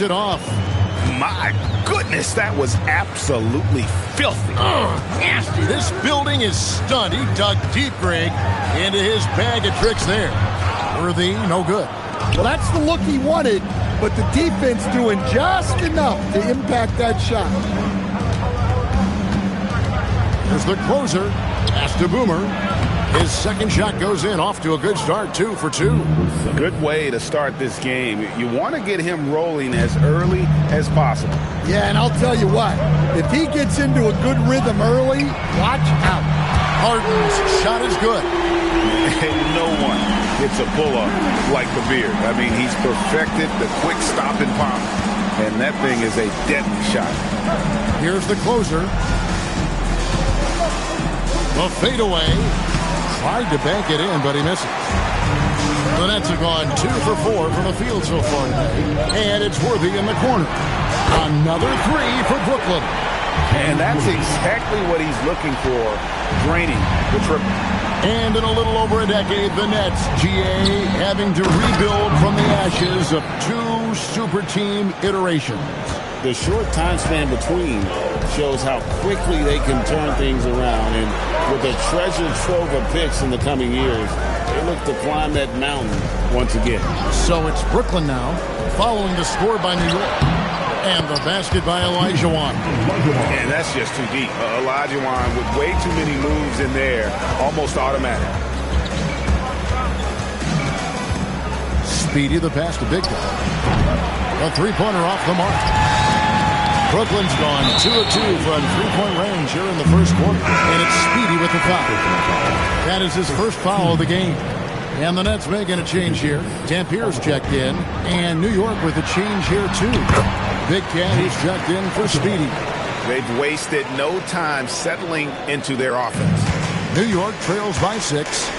finish it off. My goodness, that was absolutely filthy. Nasty. This building is stunned. He dug deep, Greg, into his bag of tricks there. Worthy, no good. Well, that's the look he wanted, but the defense doing just enough to impact that shot. Here's the closer. Pass to Boomer. His second shot goes in, off to a good start, 2 for 2. Good way to start this game. You want to get him rolling as early as possible. Yeah, and I'll tell you what, if he gets into a good rhythm early, watch out. Harden's shot is good. No one gets a pull-up like the Beard. I mean, he's perfected the quick stop and pop, and that thing is a deadly shot. Here's the closer. The fadeaway. Tried to bank it in, but he misses. The Nets have gone 2 for 4 from the field so far today. And it's Worthy in the corner. Another 3 for Brooklyn. And that's exactly what he's looking for, draining the triple. And in a little over a decade, the Nets, GA, having to rebuild from the ashes of 2 super team iterations. The short time span between shows how quickly they can turn things around. And with a treasure trove of picks in the coming years, they look to climb that mountain once again. So it's Brooklyn now, following the score by New York. And the basket by Olajuwon. And that's just too deep. Olajuwon with way too many moves in there, almost automatic. Speedy, the pass to Big Dog. A three-pointer off the mark. Brooklyn's gone 2 of 2 from three-point range here in the first quarter. And it's Speedy with the foul. That is his first foul of the game. And the Nets making a change here. Dampier's checked in. And New York with a change here, too. Big Cat is checked in for Speedy. They've wasted no time settling into their offense. New York trails by 6.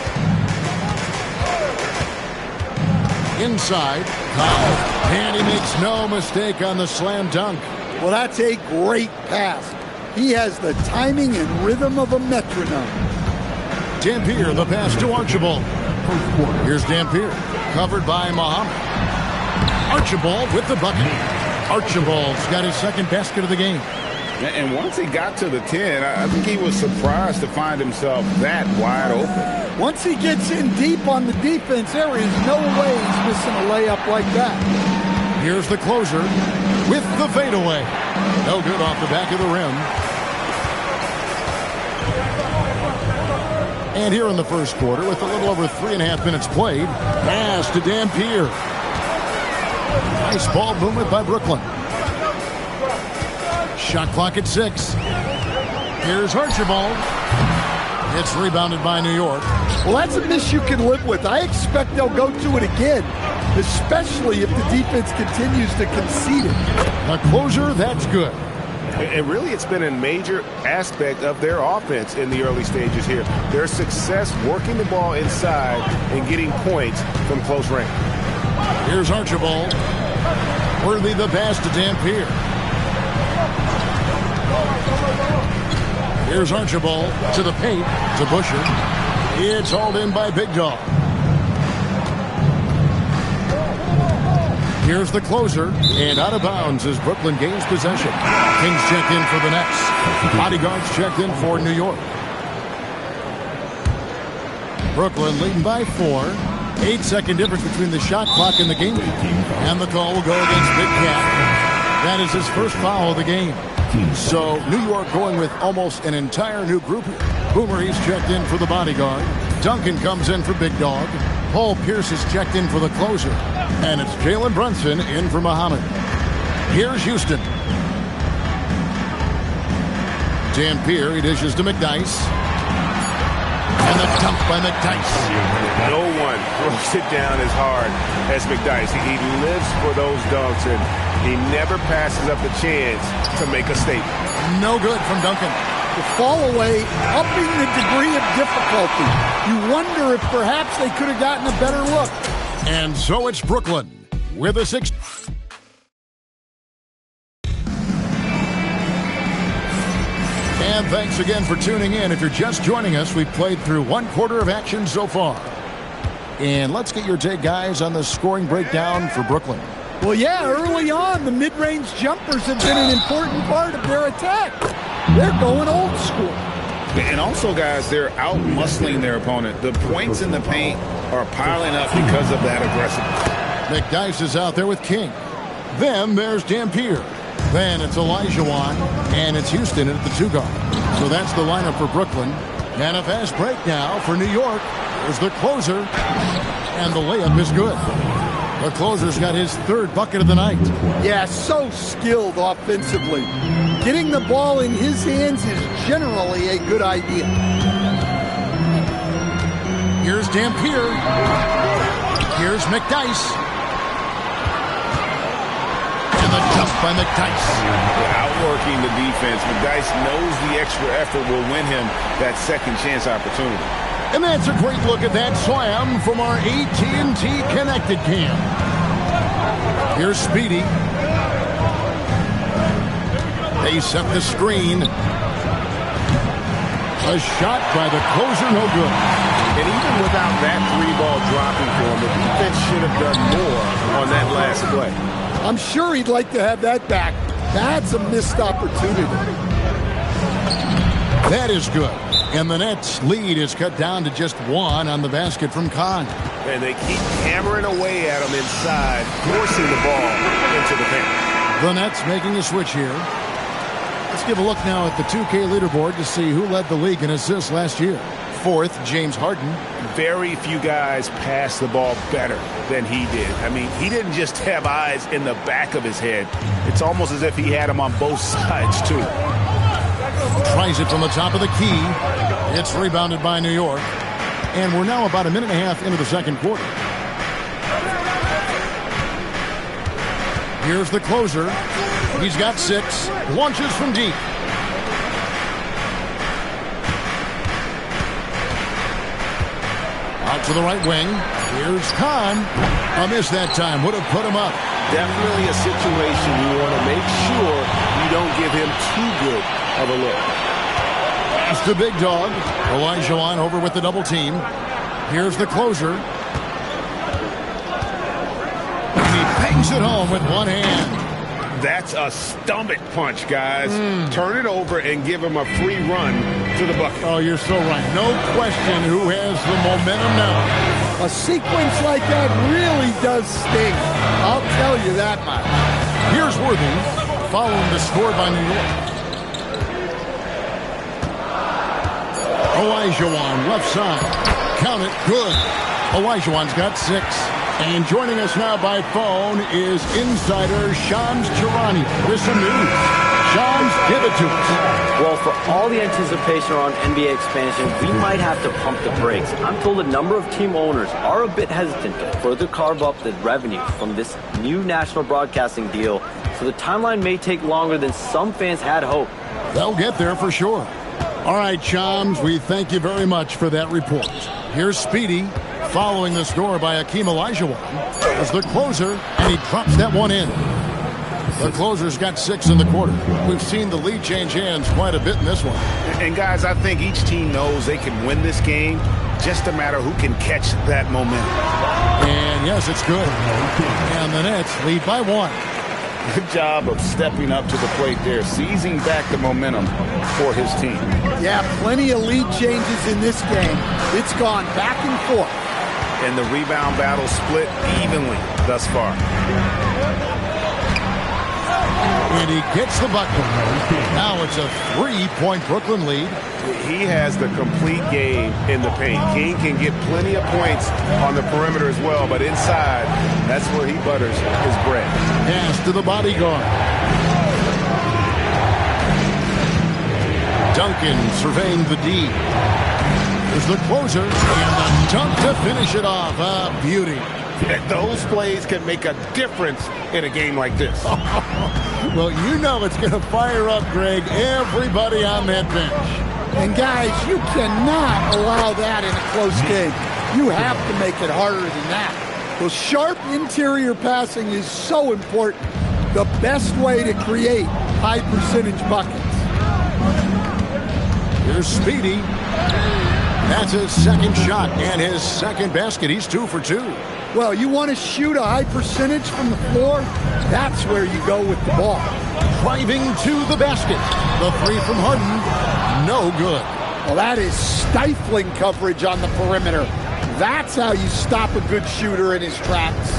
Inside. Kyle. And he makes no mistake on the slam dunk. Well, that's a great pass. He has the timing and rhythm of a metronome. Dampier, the pass to Archibald. Here's Dampier, covered by Muhammad. Archibald with the bucket. Archibald's got his second basket of the game. And once he got to the 10, I think he was surprised to find himself that wide open. Once he gets in deep on the defense, there is no way he's missing a layup like that. Here's the closer with the fadeaway. No good off the back of the rim. And here in the first quarter, with a little over 3.5 minutes played, pass to Dampier. Nice ball movement by Brooklyn. Shot clock at 6. Here's Archibald. It's rebounded by New York. Well, that's a miss you can live with. I expect they'll go to it again, especially if the defense continues to concede it. A closer, that's good. And really, it's been a major aspect of their offense in the early stages here. Their success working the ball inside and getting points from close range. Here's Archibald. Worthy the pass to Dampier. Here's Archibald to the paint to Busher. It's hauled in by Big Dog. Here's the closer, and out of bounds as Brooklyn gains possession. Kings check in for the Nets. Bodyguards checked in for New York. Brooklyn leading by 4. 8-second difference between the shot clock and the game. And the call will go against Big Cat. That is his first foul of the game. So New York going with almost an entire new group. Boomer, he's checked in for the bodyguard. Duncan comes in for Big Dog. Paul Pierce is checked in for the closer. And it's Jalen Brunson in for Muhammad. Here's Houston. Dampier, he dishes to McDyess. And the dunk by McDyess. No one throws it down as hard as McDyess. He lives for those dunks, and he never passes up the chance to make a statement. No good from Duncan. The fall away, upping the degree of difficulty. You wonder if perhaps they could have gotten a better look. And so it's Brooklyn with a 6. And thanks again for tuning in. If you're just joining us, we've played through 1 quarter of action so far. And let's get your take, guys, on the scoring breakdown for Brooklyn. Well, yeah, early on, the mid-range jumpers have been an important part of their attack. They're going old school. And also, guys, they're out-muscling their opponent. The points in the paint are piling up because of that aggressiveness. McDyess is out there with King. Then there's Dampier. Then it's Olajuwon, and it's Houston at the 2-guard. So that's the lineup for Brooklyn. And a fast break now for New York. There's the closer, and the layup is good. The closer's got his third bucket of the night. Yeah, so skilled offensively. Getting the ball in his hands is generally a good idea. Here's Dampier. Here's McDyess. And the jump by McDyess. Outworking the defense. McDyess knows the extra effort will win him that second chance opportunity. And that's a great look at that slam from our AT&T Connected Cam. Here's Speedy. They set the screen. A shot by the closer, no good. And even without that 3-ball dropping for him, the defense should have done more on that last play. I'm sure he'd like to have that back. That's a missed opportunity. That is good. And the Nets' lead is cut down to just 1 on the basket from Kahn. And they keep hammering away at him inside, forcing the ball into the paint. The Nets making a switch here. Let's give a look now at the 2K leaderboard to see who led the league in assists last year. 4th, James Harden. Very few guys pass the ball better than he did. I mean, he didn't just have eyes in the back of his head. It's almost as if he had them on both sides, too. Tries it from the top of the key. It's rebounded by New York. And we're now about a minute and a half into the second quarter. Here's the closer. He's got 6. Launches from deep. Out to the right wing. Here's Kahn. A miss that time. Would have put him up. Definitely a situation you want to make sure you don't give him too good of a look. It's the big dog. Olajuwon over with the double team. Here's the closer. And he bangs it home with one hand. That's a stomach punch, guys. Turn it over and give him a free run to the bucket. Oh, you're so right. No question who has the momentum now. A sequence like that really does sting. I'll tell you that much. Here's Worthy following the score by New York. Olajuwon, left side. Count it. Good. Olajuwon's got 6. And joining us now by phone is insider Shams Charania with some news. Shams, give it to us. Well, for all the anticipation around NBA expansion, we might have to pump the brakes. I'm told a number of team owners are a bit hesitant to further carve up the revenue from this new national broadcasting deal, so the timeline may take longer than some fans had hoped. They'll get there for sure. All right, Shams, we thank you very much for that report. Here's Speedy following the score by Hakeem Olajuwon as the closer, and he drops that one in. The closer's got 6 in the quarter. We've seen the lead change hands quite a bit in this one. And guys, I think each team knows they can win this game. Just a matter who can catch that momentum. And yes, it's good. And the Nets lead by 1. Good job of stepping up to the plate there, seizing back the momentum for his team. Yeah, plenty of lead changes in this game. It's gone back and forth. And the rebound battle split evenly thus far. And he gets the bucket. Now it's a 3-point Brooklyn lead. He has the complete game in the paint. King can get plenty of points on the perimeter as well, but inside, that's where he butters his bread. Pass to the bodyguard. Duncan surveying the D. There's the closer, and the dunk to finish it off. A beauty. Those plays can make a difference in a game like this. Well, you know it's going to fire up, Greg, everybody on that bench. And guys, you cannot allow that in a close game. You have to make it harder than that. Well, sharp interior passing is so important. The best way to create high percentage buckets. Here's Speedy. That's his second shot and his second basket. He's 2 for 2. Well, you want to shoot a high percentage from the floor? That's where you go with the ball. Driving to the basket. The three from Harden. No good. Well, that is stifling coverage on the perimeter. That's how you stop a good shooter in his tracks.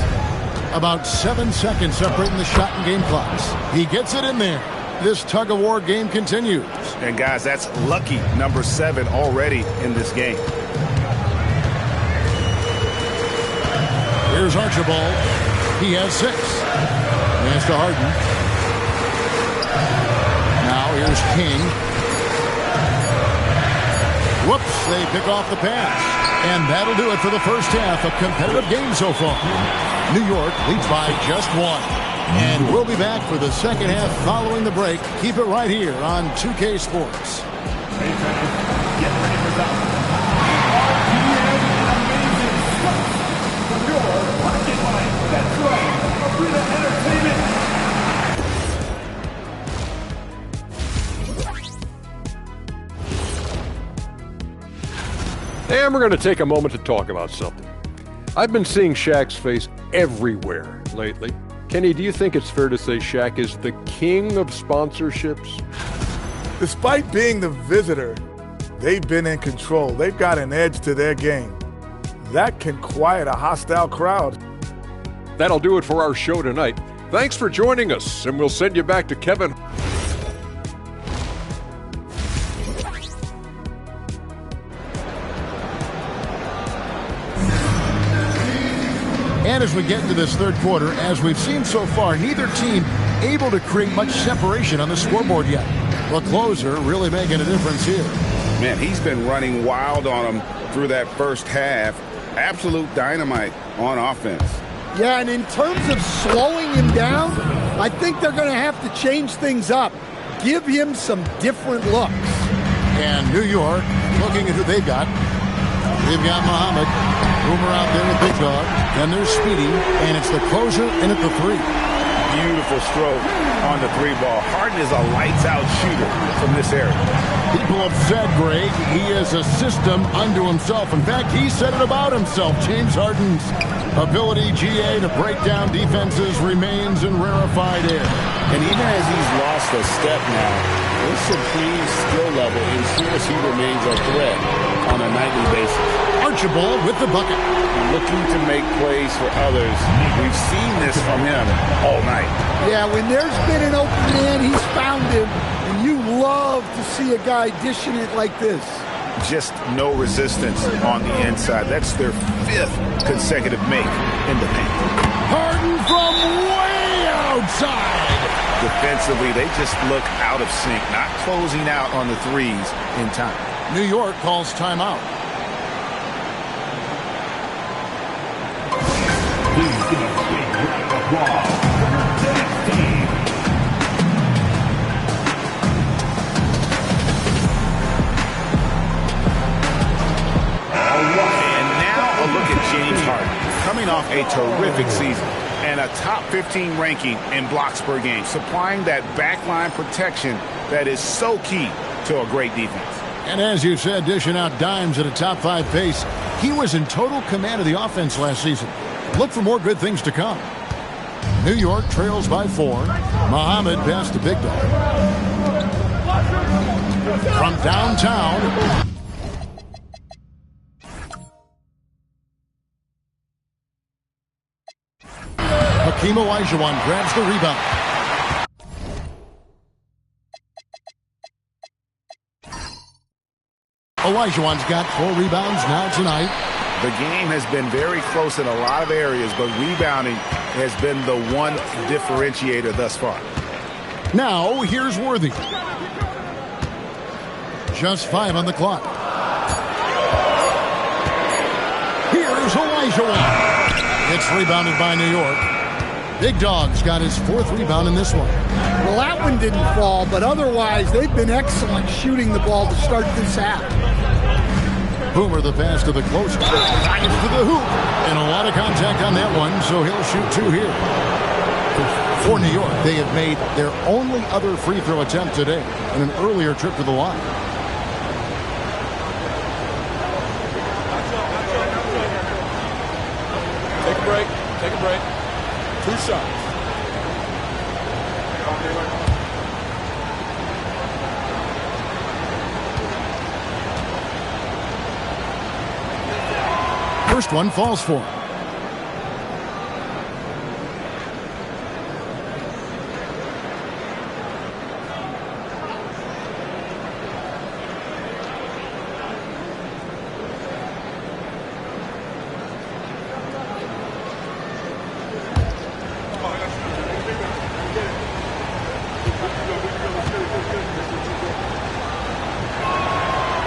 About 7 seconds separating the shot and game clocks. He gets it in there. This tug-of-war game continues. And, guys, that's lucky number 7 already in this game. Here's Archibald. He has 6. Pass to Harden. Now here's King. Whoops, they pick off the pass. And that'll do it for the first half. A competitive game so far. New York leads by just 1. And we'll be back for the second half following the break. Keep it right here on 2K Sports. Get ready for that. That's right, Arena Entertainment. And we're going to take a moment to talk about something. I've been seeing Shaq's face everywhere lately. Kenny, do you think it's fair to say Shaq is the king of sponsorships? Despite being the visitor, they've been in control. They've got an edge to their game. That can quiet a hostile crowd. That'll do it for our show tonight. Thanks for joining us, and we'll send you back to Kevin. And as we get into this third quarter, as we've seen so far, neither team able to create much separation on the scoreboard yet. The closer really making a difference here. Man, he's been running wild on them through that first half. Absolute dynamite on offense. Yeah, and in terms of slowing him down, I think they're going to have to change things up. Give him some different looks. And New York, looking at who they've got. They've got Muhammad. Boomer out there with Big Dog. Then there's Speedy, and it's the closer in at the 3. Beautiful stroke on the 3 ball. Harden is a lights-out shooter from this area. People have said, Greg, he is a system unto himself. In fact, he said it about himself. James Harden's ability, GA, to break down defenses remains in rarefied air. And even as he's lost a step now, his supreme skill level ensures he remains a threat on a nightly basis. Archibald with the bucket. Looking to make plays for others. We've seen this from him all night. Yeah, when there's been an open man, he's found him. And you love to see a guy dishing it like this. Just no resistance on the inside. That's their 5th consecutive make in the paint. Harden from way outside. Defensively, they just look out of sync, not closing out on the 3s in time. New York calls timeout. And now a look at James Harden, coming off a terrific season and a top 15 ranking in blocks per game, supplying that backline protection that is so key to a great defense. And as you said, dishing out dimes at a top 5 pace, he was in total command of the offense last season. Look for more good things to come. New York trails by 4. Muhammad passed to Big Dog. From downtown. Hakeem Olajuwon grabs the rebound. Olajuwon's got 4 rebounds now tonight. The game has been very close in a lot of areas, but rebounding has been the one differentiator thus far. Now, here's Worthy. Just 5 on the clock. Here's Olajuwon. It's rebounded by New York. Big Dog's got his 4th rebound in this one. Well, that one didn't fall, but otherwise they've been excellent shooting the ball to start this half. Boomer the pass to the closer. Drives to the hoop. And a lot of contact on that one, so he'll shoot 2 here. For New York, they have made their only other free throw attempt today in an earlier trip to the line. Take a a break. Take a break. 2 shots. First one falls for him.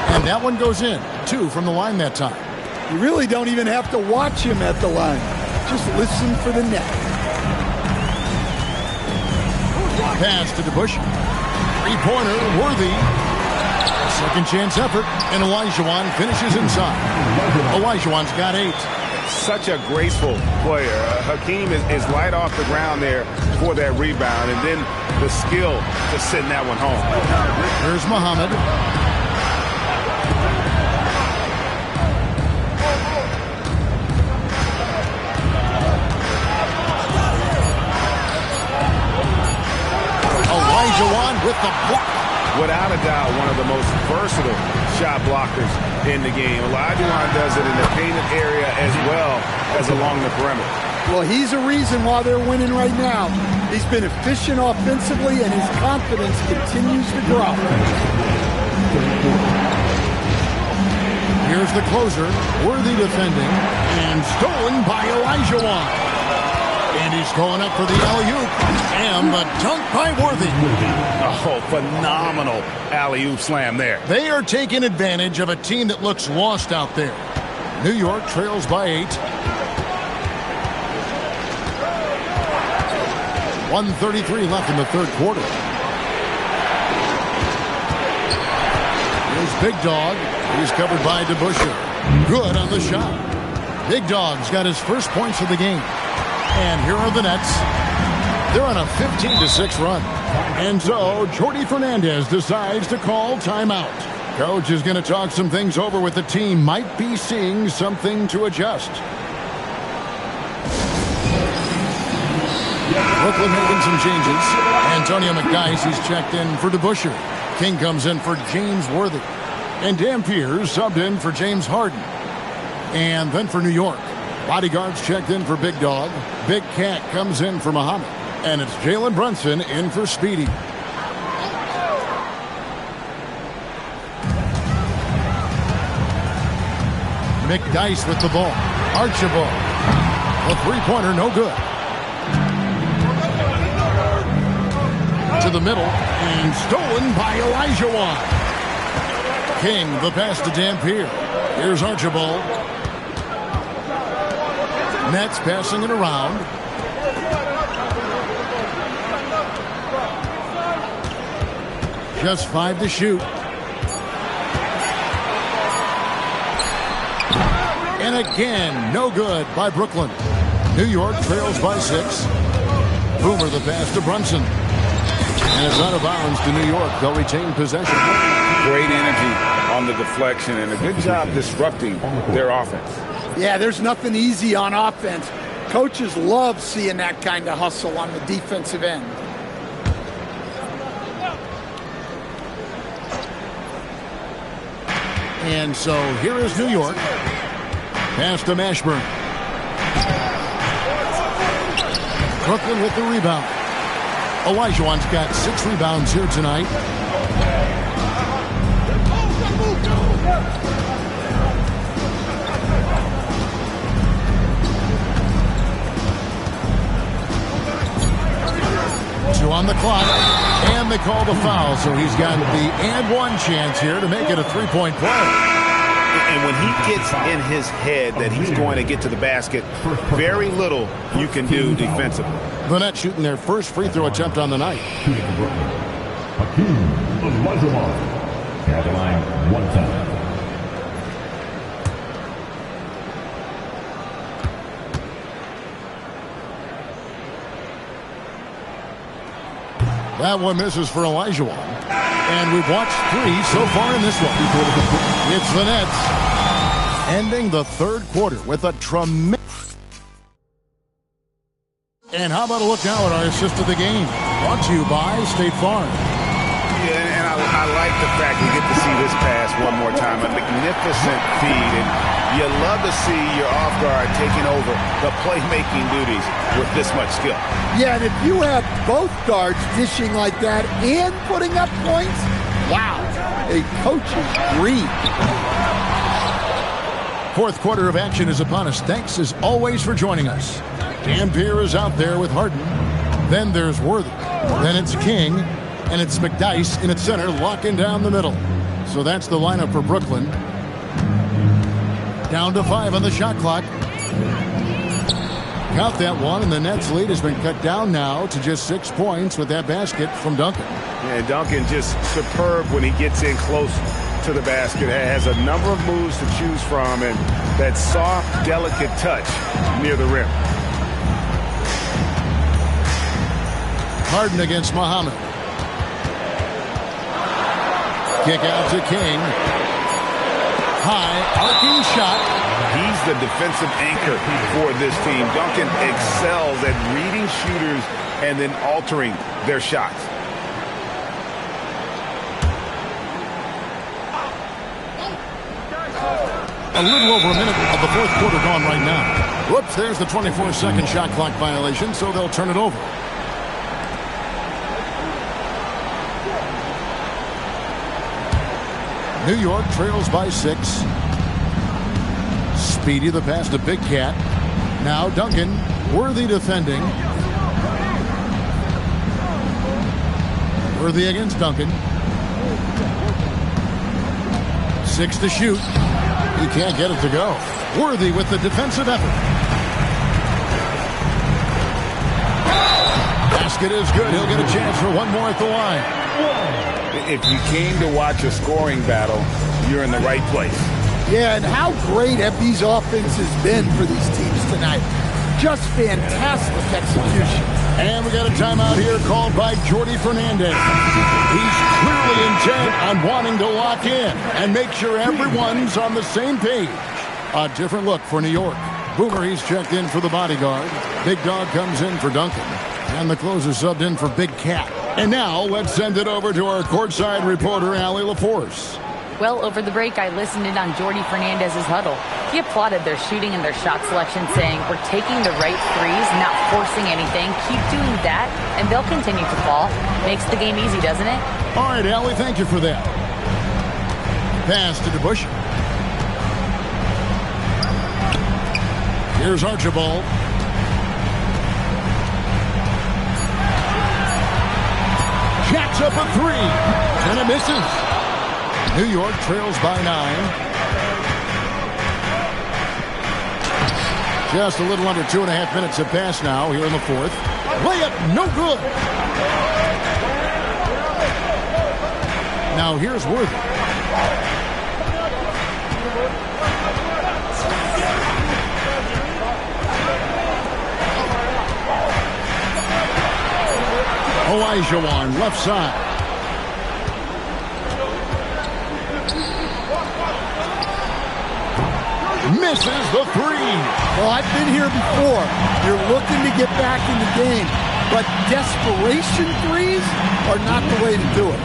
And that one goes in. 2 from the line that time. You really don't even have to watch him at the line. Just listen for the net. Pass to DeBusch. 3-pointer, Worthy. Second chance effort, and Olajuwon finishes inside. Olajuwon's got 8. Such a graceful player. Hakeem is right off the ground there for that rebound, and then the skill to send that one home. Here's Muhammad. Olajuwon with the block. Without a doubt, one of the most versatile shot blockers in the game. Olajuwon does it in the painted area as well as along the perimeter. Well, he's a reason why they're winning right now. He's been efficient offensively, and his confidence continues to grow. Here's the closer, Worthy defending, and stolen by Olajuwon. And he's going up for the alley-oop, and the dunk by Worthy. Oh, phenomenal alley-oop slam there. They are taking advantage of a team that looks lost out there. New York trails by 8. 1:33 left in the third quarter. Here's Big Dog. He's covered by DeBusschere. Good on the shot. Big Dog's got his first points of the game. And here are the Nets. They're on a 15-6 run. And so Jordi Fernandez decides to call timeout. Coach is going to talk some things over with the team. Might be seeing something to adjust. Brooklyn making some changes. Antonio McDyess, he's checked in for DeBusschere. King comes in for James Worthy. And Dampier subbed in for James Harden. And then for New York, bodyguards checked in for Big Dog. Big Cat comes in for Muhammad. And it's Jalen Brunson in for Speedy. McDyess with the ball. Archibald. A three-pointer, no good. To the middle, and stolen by Olajuwon. King, the pass to Dampier. Here's Archibald. Nets passing it around. Just 5 to shoot. And again, no good by Brooklyn. New York trails by 6. Boomer the pass to Brunson. And it's out of bounds to New York. They'll retain possession. Great energy on the deflection and a good job disrupting their offense. Yeah, there's nothing easy on offense. Coaches love seeing that kind of hustle on the defensive end. And so here is New York. Pass to Mashburn. Brooklyn with the rebound. Olajuwon's got 6 rebounds here tonight. Two on the clock, and they call the foul, so he's got the and one chance here to make it a three-point play. And when he gets in his head that he's going to get to the basket, very little you can do defensively. The Nets shooting their first free throw attempt on the night. Hakeem Olajuwon at the line 1 time. That one misses for Olajuwon. And we've watched 3 so far in this one. It's the Nets ending the third quarter with a tremendous And how about a look now at our assist of the game? Brought to you by State Farm. Yeah, and I like the fact we get to see this pass one more time. A magnificent feed, and you love to see your off guard taking over the playmaking duties with this much skill. Yeah, and if you have both guards dishing like that and putting up points, wow, a coach's dream. Fourth quarter of action is upon us. Thanks as always for joining us. Dampier is out there with Harden. Then there's Worthy. Then it's King. And it's McDyess in its center, locking down the middle. So that's the lineup for Brooklyn. Down to 5 on the shot clock. Count that one, and the Nets' lead has been cut down now to just 6 points with that basket from Duncan. Yeah, Duncan just superb when he gets in close to the basket. Has a number of moves to choose from, and that soft, delicate touch near the rim. Harden against Muhammad. Kick out to King. High, arcing shot. He's the defensive anchor for this team. Duncan excels at reading shooters and then altering their shots. A little over a minute of the fourth quarter gone right now. Whoops, there's the 24-second shot clock violation, so they'll turn it over. New York trails by 6. Speedy the pass to Big Cat. Now Duncan, Worthy defending. Worthy against Duncan. 6 to shoot. He can't get it to go. Worthy with the defensive effort. Basket is good. He'll get a chance for one more at the line. If you came to watch a scoring battle, you're in the right place. Yeah, and how great have these offenses been for these teams tonight? Just fantastic execution. And we got a timeout here called by Jordi Fernandez. He's clearly intent on wanting to lock in and make sure everyone's on the same page. A different look for New York. Boomer, he's checked in for the bodyguard. Big Dog comes in for Duncan. And the closer subbed in for Big Cat. And now let's send it over to our courtside reporter, Allie LaForce. Well, over the break, I listened in on Jordi Fernandez's huddle. He applauded their shooting and their shot selection, saying, "We're taking the right threes, not forcing anything. Keep doing that, and they'll continue to fall." Makes the game easy, doesn't it? All right, Allie, thank you for that. Pass to DeBush. Here's Archibald. Jacks up a 3, and it misses. New York trails by 9. Just a little under 2.5 minutes have passed now here in the fourth. Layup, no good. Now here's Worthy. Olajuwon, left side. Misses the 3. Well, I've been here before. You're looking to get back in the game, but desperation threes are not the way to do it.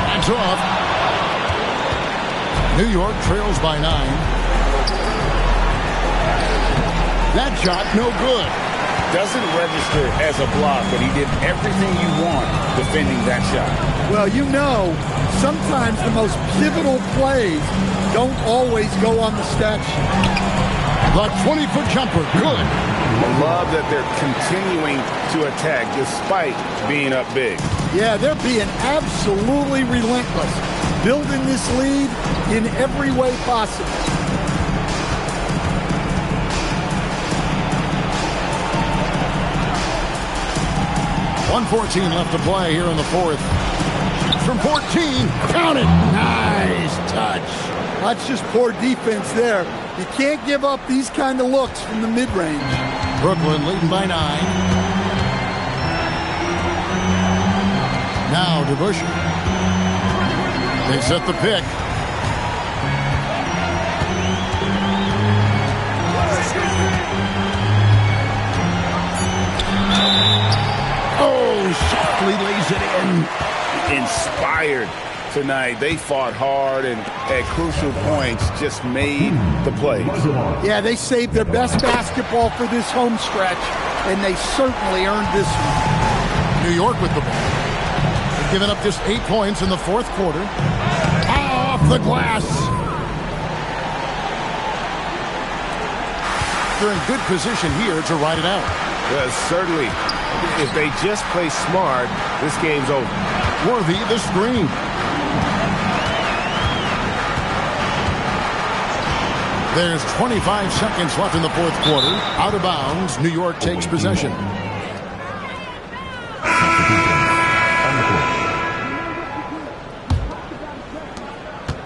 That's off. New York trails by 9. That shot, no good. Doesn't register as a block, but he did everything you want defending that shot. Well, you know, sometimes the most pivotal plays don't always go on the stat sheet. The 20-foot jumper, good. I love that they're continuing to attack despite being up big. Yeah, they're being absolutely relentless, building this lead in every way possible. 1:14 left to play here in the fourth. From 14, count it. Nice touch. That's just poor defense there. You can't give up these kind of looks from the mid-range. Brooklyn leading by 9. Now DeBush. They set the pick. inspired tonight. They fought hard and at crucial points just made the plays. Yeah, they saved their best basketball for this home stretch, and they certainly earned this one. New York with the ball. They've given up just 8 points in the fourth quarter. Off the glass. They're in good position here to ride it out. Well, certainly. If they just play smart, this game's over. Worthy the screen. There's 25 seconds left in the fourth quarter. Out of bounds, New York takes possession.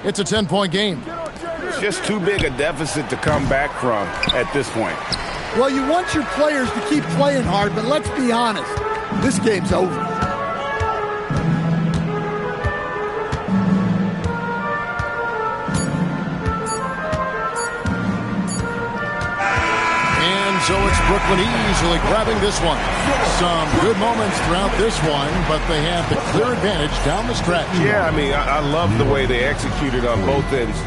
It's a 10-point game. It's just too big a deficit to come back from at this point. Well, you want your players to keep playing hard, but let's be honest. This game's over. So it's Brooklyn easily grabbing this one. Some good moments throughout this one, but they have the clear advantage down the stretch. Yeah, I mean, I love the way they executed on both ends.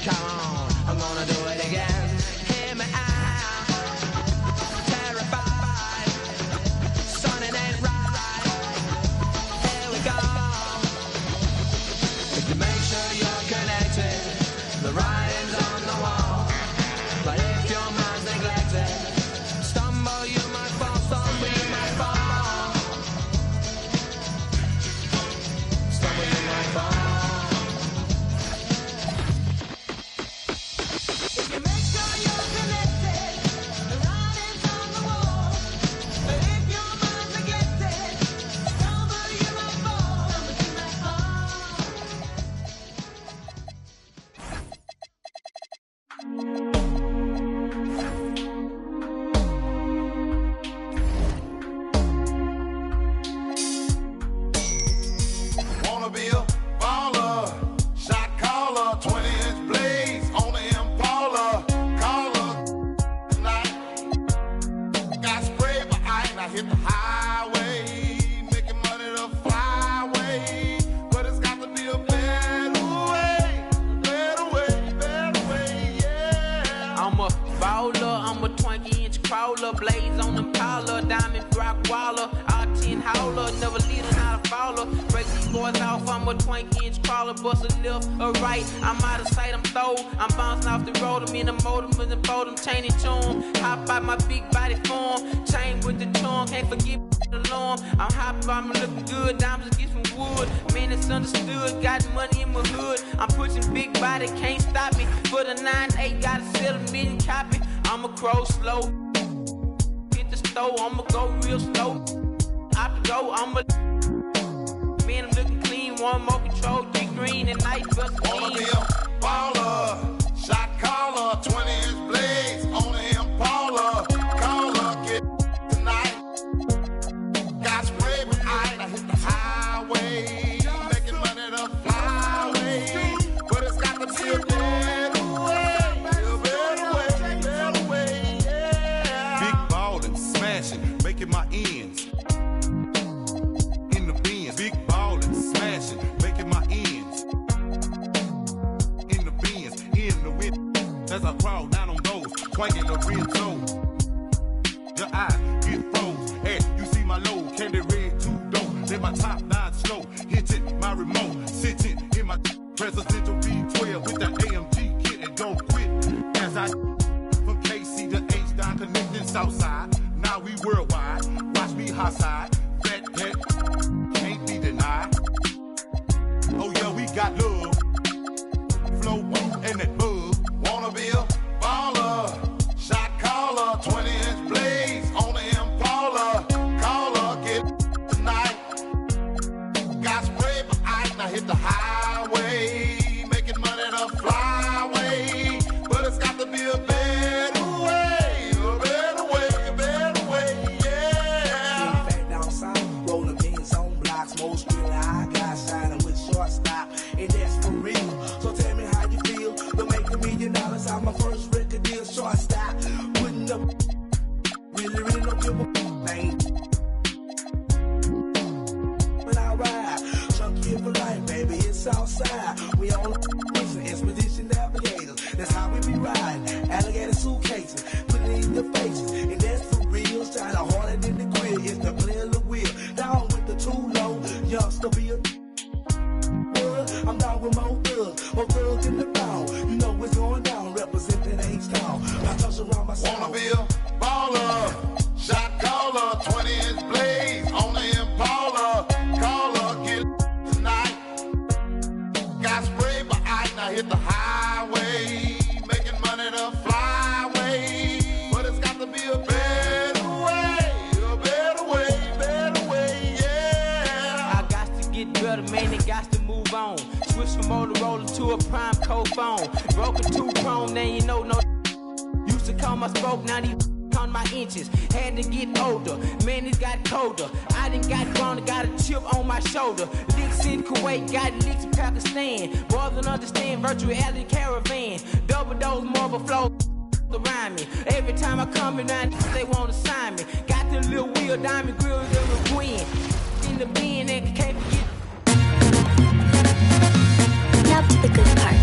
Come on, I'm gonna do it again. Hear me out. Terrified. Something ain't right. Here we go. If you make sure you're connected, the writing's on the wall. But if your mind's neglected, stumble you might fall, stumble you might fall. Stumble you might fall. If you make sure you're connected, the writing's on the wall. But if your mind's neglected, stumble you might fall, stumble you might fall. Wanna be a baller, shot caller, 20-inch blades on the Impala. Caller tonight, got sprayed by ice. I hit the highway, making money the flyway. But it's got to be a better way, yeah. I'm a baller, I'm a 20-inch crawler, blades on them collar, diamond rock waller, R10 howler, never leading out a faller. Break these boys off, I'm a 20-inch crawler, bust a left or right. I'm out of sight, I'm throw, I'm bouncing off the road, I'm in the modem, in the photo, chain and tune. Hop out my big body form, chain with the tongue, can't forget the alarm. I'm hopping, I'm looking good, diamonds get some wood. Man, it's understood, got money in my hood. I'm pushing big body, can't stop me. For the 9-8, gotta sell a million copy. I'ma crow slow, hit the stove, I'ma go real slow. I have to go, I'ma. Man, I'm looking clean, one more control, 3 green and nice bust Wanna be clean. a baller, shot caller, 20-inch blades on the Impala. Caller, get tonight. Got sprayed with ice. I hit the highway, making money the flyway. But it's got to be a better way, yeah. Big ballin', smashing, making my ends. In the bins, big ballin', smashing, making my ends. In the bins, in the wind. As I crawl down on those, twanging the rear toe. Your eye get froze. Hey, you see my low, candy red, too dope. Then my top 9 slow, hitting my remote, sitting in my presidential V12 with the AMG kit and don't quit. As I from KC to H down connecting Southside. Now we worldwide. Watch me hot side. Fat pet can't be denied. Oh yeah, we got love. Flow and that bug. Wanna be a baller, shot caller, 20-inch blades on the Impala. Caller, get tonight. Got sprayed by ice, I hit the highway, making money the flyway. But it's got to be a better way, yeah. Back down south, rolling beans on blocks, most really high guys shining with shortstop, and that's for real. So tell me how you feel. To make $1 million out my first record deal, shortstop, putting up. Really don't give a thing. But I ride, chunky for life, baby, it's outside. We on the expedition navigators. That's how we be riding. Alligator suitcases, putting in your faces, and that's for real. Shine harder than the grill. It's the player the wheel. Down with the too low, youngster be a. I'm down with more thugs in the town. You know what's going down, representing H-Town. I touch around my sound. Wanna be a baller, shot caller, 20-inch blades on the Impala. Caller, get tonight. Got sprayed by ice, I hit the highway, making money the flyway. But it's got to be a better way, yeah. I got to get better, man, it got to move on. Switch from Motorola to a prime code phone. Broken 2-prong, now you know no. Used to call my spoke, now these count my inches. Had to get older, man, it got colder. I done got grown, got a chip on my shoulder. Licks in Kuwait, got licks in Pakistan. Boys don't understand virtual reality caravan. Double dose marble flow around me. Every time I come around, they want to sign me. Got the little wheel, diamond grill, they will win. In the bin, and can't forget. Now the good part.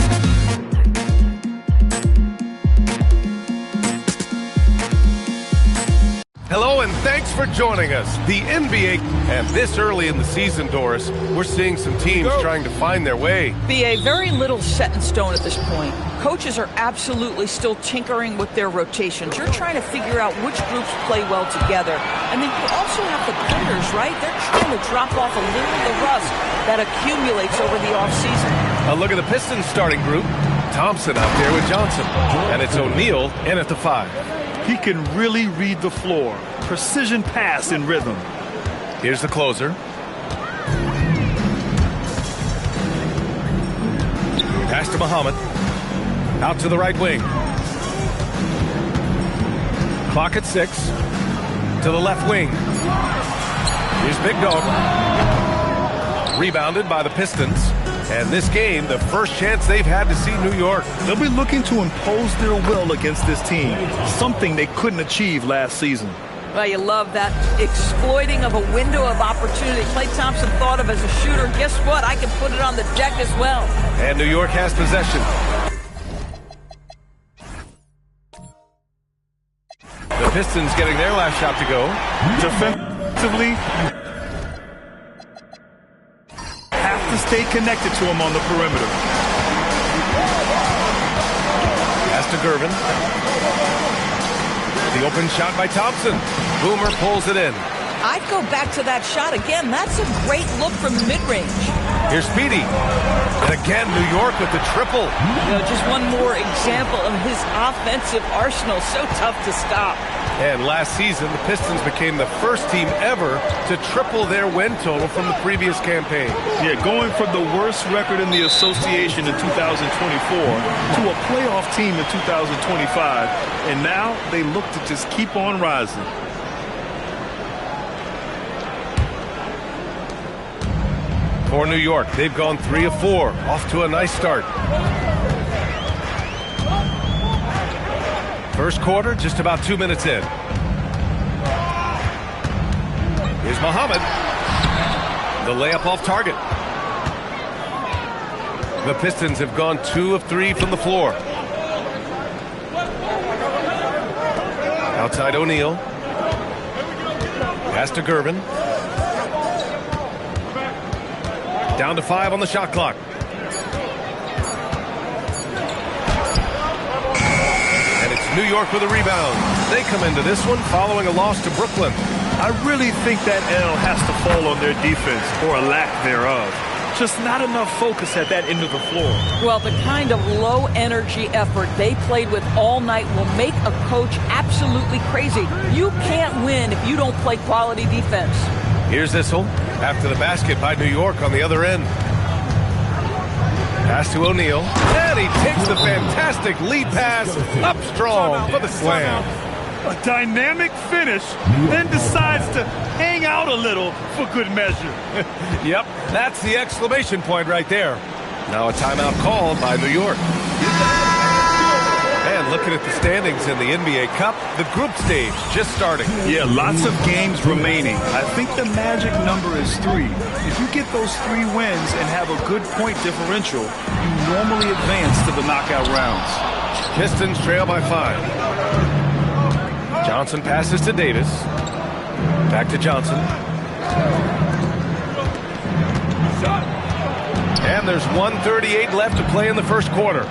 for joining us. The NBA, and this early in the season, Doris, we're seeing some teams trying to find their way. BA, very little set in stone at this point. Coaches are absolutely still tinkering with their rotations. You're trying to figure out which groups play well together. And then you also have the players, right? They're trying to drop off a little of the rust that accumulates over the offseason. A look at the Pistons starting group. Thompson out there with Johnson. And it's O'Neal in at the 5. He can really read the floor. Precision pass in rhythm. Here's the closer. Pass to Muhammad. Out to the right wing. Clock at 6. To the left wing. Here's Big Dog. Rebounded by the Pistons. And this game, the first chance they've had to see New York. They'll be looking to impose their will against this team, something they couldn't achieve last season. Well, you love that exploiting of a window of opportunity. Klay Thompson thought of as a shooter. Guess what? I can put it on the deck as well. And New York has possession. The Pistons getting their last shot to go. Defensively, to stay connected to him on the perimeter. Pass to Gervin. The open shot by Thompson. Boomer pulls it in. I'd go back to that shot again. That's a great look from mid-range. Here's Speedy. And again, New York with the triple. You know, just one more example of his offensive arsenal. So tough to stop. And last season, the Pistons became the first team ever to triple their win total from the previous campaign. Yeah, going from the worst record in the association in 2024 to a playoff team in 2025. And now they look to just keep on rising. For New York, they've gone 3 of 4, off to a nice start. First quarter, just about 2 minutes in. Here's Muhammad. The layup off target. The Pistons have gone 2 of 3 from the floor. Outside O'Neal. Pass to Gervin. Down to 5 on the shot clock. And it's New York with a rebound. They come into this one following a loss to Brooklyn. I really think that L has to fall on their defense, or a lack thereof. Just not enough focus at that end of the floor. Well, the kind of low-energy effort they played with all night will make a coach absolutely crazy. You can't win if you don't play quality defense. Here's Issel after the basket by New York on the other end. Pass to O'Neal. And he takes the fantastic lead pass up strong for the slam. A dynamic finish, then decides to hang out a little for good measure. Yep, that's the exclamation point right there. Now a timeout called by New York. And looking at the standings in the NBA Cup, the group stage just starting. Yeah, lots of games remaining. I think the magic number is 3. If you get those 3 wins and have a good point differential, you normally advance to the knockout rounds. Pistons trail by 5. Johnson passes to Davis. Back to Johnson. And there's 1:38 left to play in the first quarter.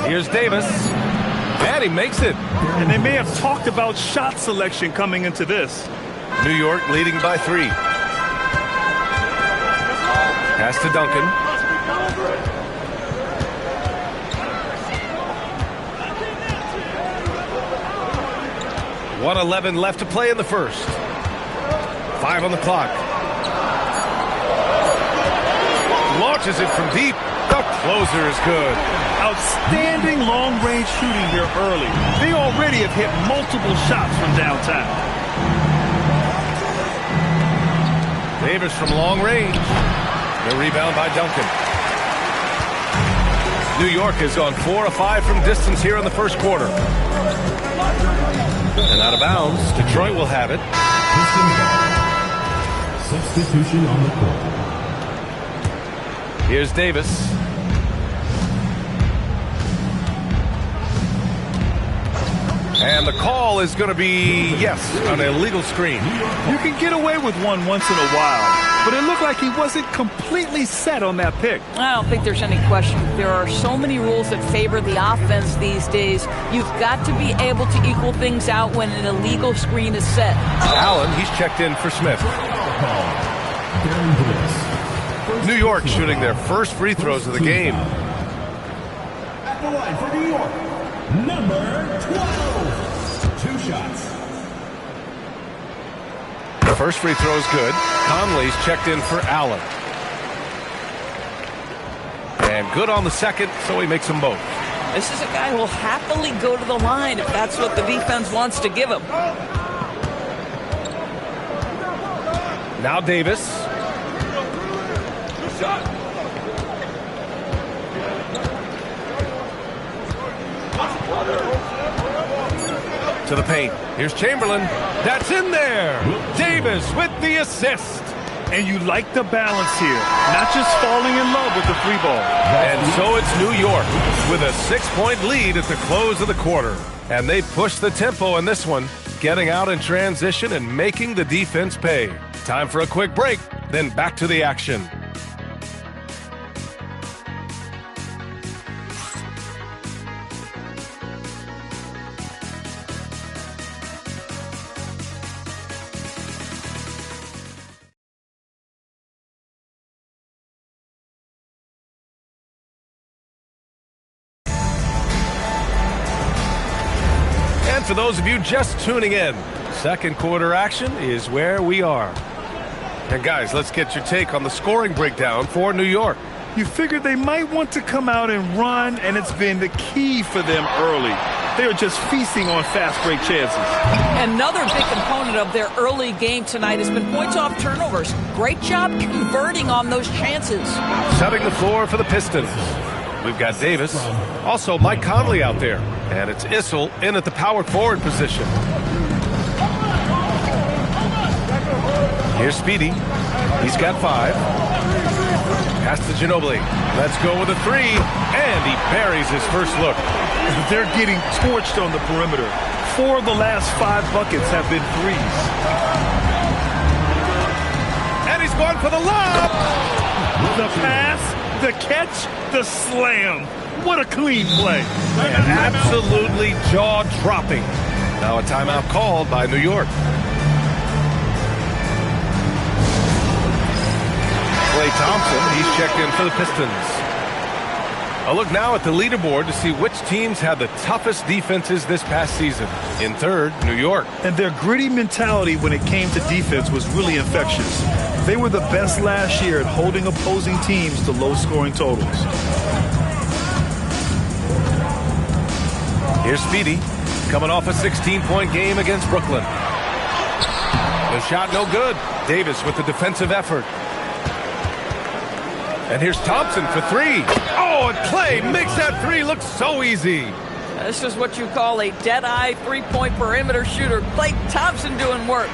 Here's Davis. And he makes it. And they may have talked about shot selection coming into this. New York leading by 3. Pass to Duncan. .111 left to play in the first. 5 on the clock. Launches it from deep. The closer is good. Outstanding long-range shooting here early. They already have hit multiple shots from downtown. Davis from long range. The rebound by Duncan. New York has gone 4 of 5 from distance here in the first quarter. And out of bounds, Detroit will have it. Substitution on the court. Here's Davis. And the call is going to be, yes, an illegal screen. You can get away with one once in a while, but it looked like he wasn't completely set on that pick. I don't think there's any question. There are so many rules that favor the offense these days. You've got to be able to equal things out when an illegal screen is set. Allen, he's checked in for Smith. New York shooting their first free throws of the game. At the line for New York, number 12. 2 shots. The first free throw is good. Conley's checked in for Allen. And good on the second, so he makes them both. This is a guy who will happily go to the line if that's what the defense wants to give him. Now Davis. To the paint. Here's Chamberlain. That's in there. Davis with the assist. And you like the balance here, not just falling in love with the free ball. And so it's New York with a 6-point lead at the close of the quarter. And they push the tempo in this one, getting out in transition and making the defense pay. Time for a quick break, then back to the action. For those of you just tuning in, second quarter action is where we are. And guys, let's get your take on the scoring breakdown for New York. You figured they might want to come out and run, and it's been the key for them early. They are just feasting on fast break chances. Another big component of their early game tonight has been points off turnovers. Great job converting on those chances. Setting the floor for the Pistons. We've got Davis, also Mike Conley out there, and it's Issel in at the power forward position. Here's Speedy. He's got 5. Pass to Ginobili. Let's go with a 3, and he buries his first look. They're getting torched on the perimeter. 4 of the last 5 buckets have been threes. And he's going for the lob. The pass. The catch, the slam. What a clean play. And absolutely jaw-dropping. Now a timeout called by New York. Klay Thompson, he's checked in for the Pistons. A look now at the leaderboard to see which teams had the toughest defenses this past season. In third, New York. And their gritty mentality when it came to defense was really infectious. They were the best last year at holding opposing teams to low-scoring totals. Here's Speedy, coming off a 16-point game against Brooklyn. The shot no good. Davis with the defensive effort. And here's Thompson for 3. Oh, and Klay makes that 3 look so easy. This is what you call a dead-eye three-point perimeter shooter. Klay Thompson doing work.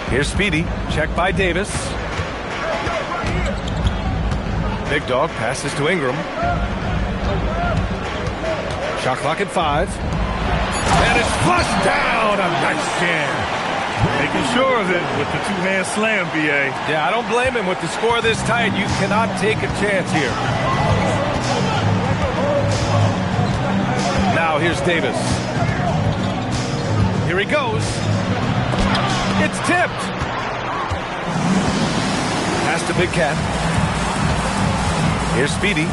Here's Speedy, checked by Davis. Big Dog passes to Ingram. Shot clock at 5. And it's flushed down. A nice jam. Making sure of it with the two-hand slam, B.A. Yeah, I don't blame him. With the score this tight, you cannot take a chance here. Now here's Davis. Here he goes. It's tipped. Pass to Big Cat. Here's Speedy.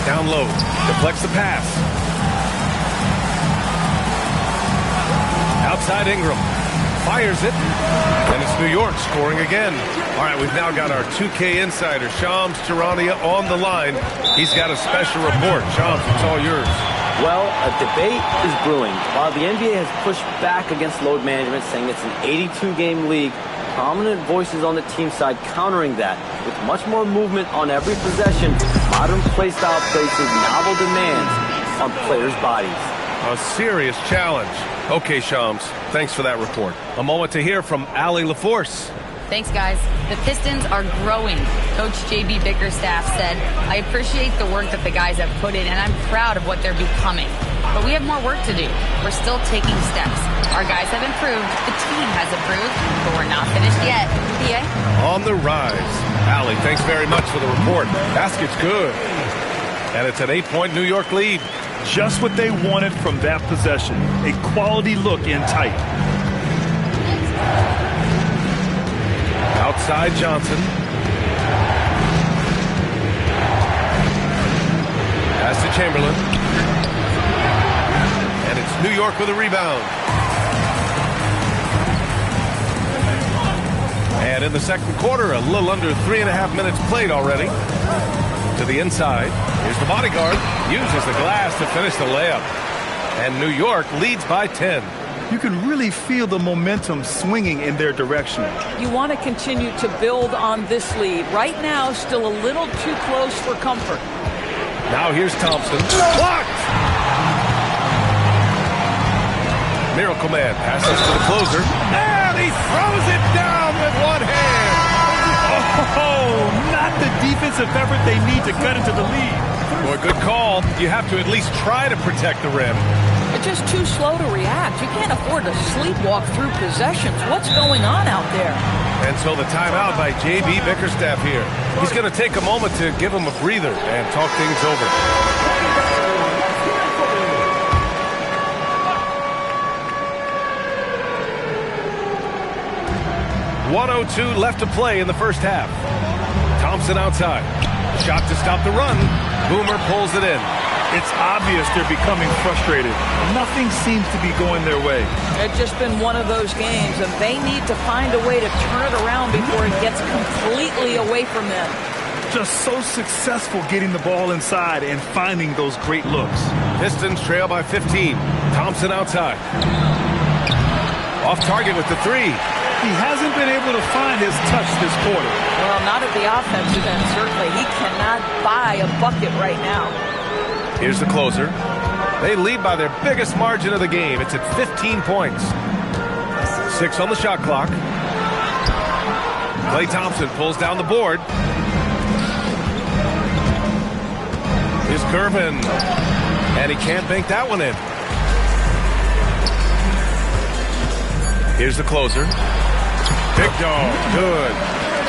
Down low. Deflects the pass. Outside Ingram. Fires it. And it's New York scoring again. All right, we've now got our 2K insider, Shams Charania, on the line. He's got a special report. Shams, it's all yours. Well, a debate is brewing. While the NBA has pushed back against load management, saying it's an 82-game league, prominent voices on the team side countering that. With much more movement on every possession, modern play style places novel demands on players' bodies. A serious challenge. Okay, Shams, thanks for that report. A moment to hear from Allie LaForce. Thanks, guys. The Pistons are growing. Coach J.B. Bickerstaff said, I appreciate the work that the guys have put in, and I'm proud of what they're becoming. But we have more work to do. We're still taking steps. Our guys have improved. The team has improved, but we're not finished yet. PA? On the rise. Allie, thanks very much for the report. Basket's good. And it's an 8-point New York lead. Just what they wanted from that possession. A quality look in tight. Outside Johnson. Pass to Chamberlain. And it's New York with a rebound. And in the second quarter, a little under 3.5 minutes played already. To the inside. Here's the bodyguard. Uses the glass to finish the layup. And New York leads by 10. You can really feel the momentum swinging in their direction. You want to continue to build on this lead. Right now, still a little too close for comfort. Now here's Thompson. Blocked! Miracle Man passes to the closer. And he throws it down with one hand. Oh, not the defensive effort they need to cut into the lead. Boy, good call. You have to at least try to protect the rim. They're just too slow to react. You can't afford to sleepwalk through possessions. What's going on out there? And so the timeout by J.B. Bickerstaff here. He's going to take a moment to give him a breather and talk things over. .102 left to play in the first half. Thompson outside. Shot to stop the run. Boomer pulls it in. It's obvious they're becoming frustrated. Nothing seems to be going their way. It's just been one of those games, and they need to find a way to turn it around before it gets completely away from them. Just so successful getting the ball inside and finding those great looks. Pistons trail by 15. Thompson outside. Off target with the three. He hasn't been able to find his touch this quarter. Well, not at the offensive end, certainly. He cannot buy a bucket right now. Here's the closer. They lead by their biggest margin of the game. It's at 15 points. 6 on the shot clock. Klay Thompson pulls down the board. Here's Gervin. And he can't bank that one in. Here's the closer. Big Dog, good.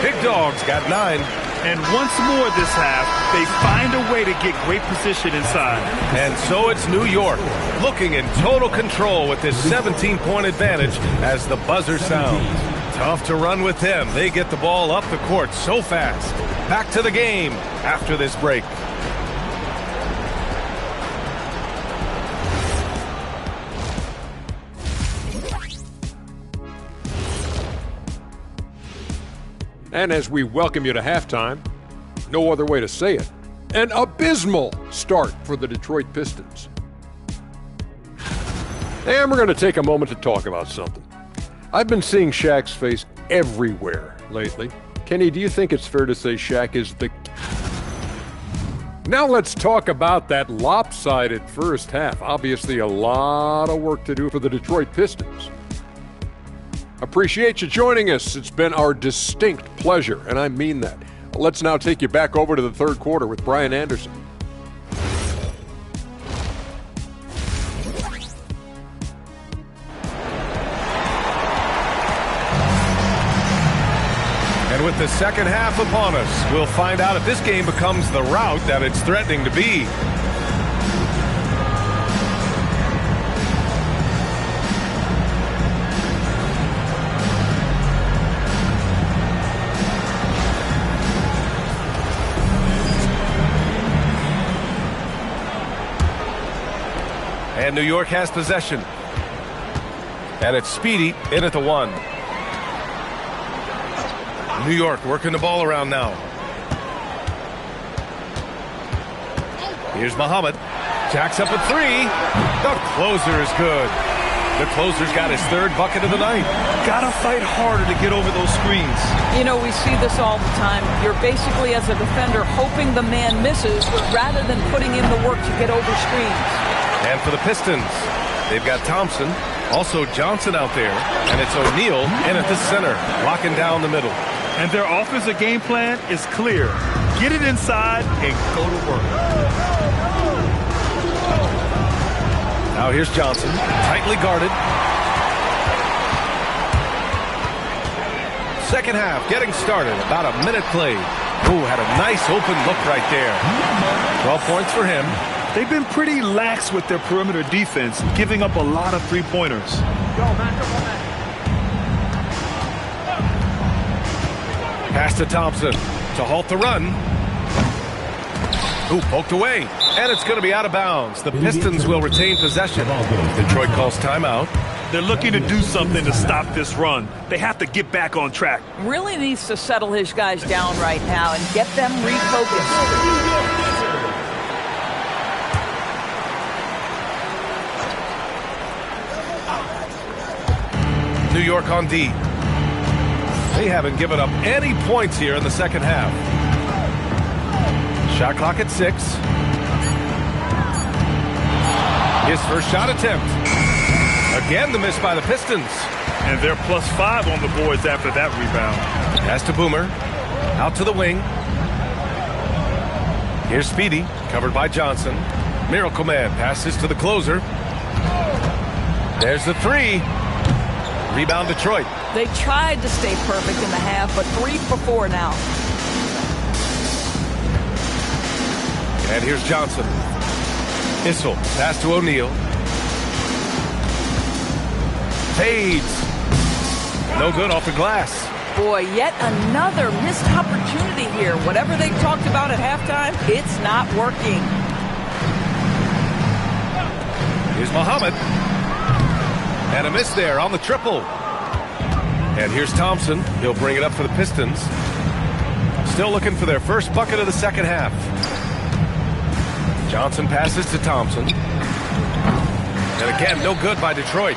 Big Dog's got 9. And once more this half, they find a way to get great position inside. And so it's New York, looking in total control with this 17-point advantage as the buzzer sounds. Tough to run with them. They get the ball up the court so fast. Back to the game after this break. And as we welcome you to halftime, no other way to say it, an abysmal start for the Detroit Pistons. And we're going to take a moment to talk about something. I've been seeing Shaq's face everywhere lately. Kenny, do you think it's fair to say Shaq is the... Now let's talk about that lopsided first half. Obviously a lot of work to do for the Detroit Pistons. Appreciate you joining us. It's been our distinct pleasure, and I mean that. Let's now take you back over to the third quarter with Brian Anderson. And with the second half upon us, we'll find out if this game becomes the rout that it's threatening to be. And New York has possession. And it's Speedy in at the 1. New York working the ball around now. Here's Muhammad. Jacks up a 3. The closer is good. The closer's got his third bucket of the night. Gotta fight harder to get over those screens. You know, we see this all the time. You're basically, as a defender, hoping the man misses rather than putting in the work to get over screens. And for the Pistons, they've got Thompson. Also Johnson out there, and it's O'Neal in at the center, locking down the middle. And their offensive game plan is clear. Get it inside and go to work. Now here's Johnson, tightly guarded. Second half getting started, about a minute played. Ooh, had a nice open look right there. 12 points for him. They've been pretty lax with their perimeter defense, giving up a lot of three-pointers. Pass to Thompson to halt the run. Ooh, poked away. And it's going to be out of bounds. The Pistons will retain possession. Detroit calls timeout. They're looking to do something to stop this run. They have to get back on track. Really needs to settle his guys down right now and get them refocused. New York on D. They haven't given up any points here in the second half. Shot clock at 6. His first shot attempt. Again, the miss by the Pistons. And they're +5 on the boards after that rebound. Pass to Boomer. Out to the wing. Here's Speedy, covered by Johnson. Miracle Man passes to the closer. There's the 3. Rebound Detroit. They tried to stay perfect in the half, but 3 for 4 now. And here's Johnson. Issel, pass to O'Neal. Fades. No good off the glass. Boy, yet another missed opportunity here. Whatever they talked about at halftime, it's not working. Here's Muhammad. And a miss there on the triple. And here's Thompson. He'll bring it up for the Pistons. Still looking for their first bucket of the second half. Johnson passes to Thompson. And again, no good by Detroit.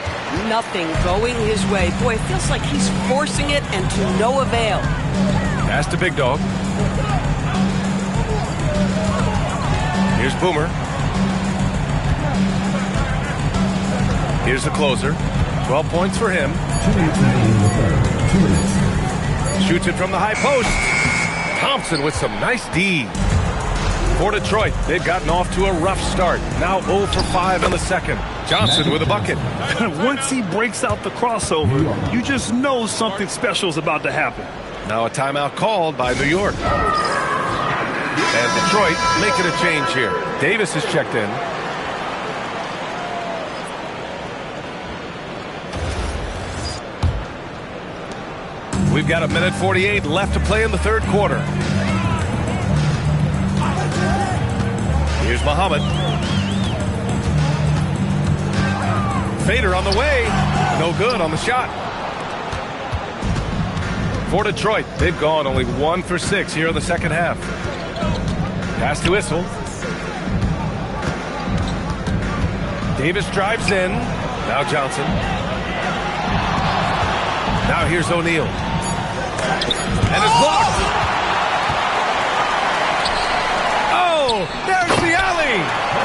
Nothing going his way. Boy, it feels like he's forcing it and to no avail. Pass to Big Dog. Here's Boomer. Here's the closer. 12 points for him. Shoots it from the high post. Thompson with some nice D. For Detroit, they've gotten off to a rough start. Now 0 for 5 in the second. Johnson with a bucket. Once he breaks out the crossover, you just know something special is about to happen. Now a timeout called by New York. And Detroit making a change here. Davis is checked in. We've got 1:48 left to play in the third quarter. Here's Muhammad. Fader on the way. No good on the shot. For Detroit, they've gone only 1 for 6 here in the second half. Pass to Issel. Davis drives in. Now Johnson. Now here's O'Neal. And it's blocked. Oh, there's the alley.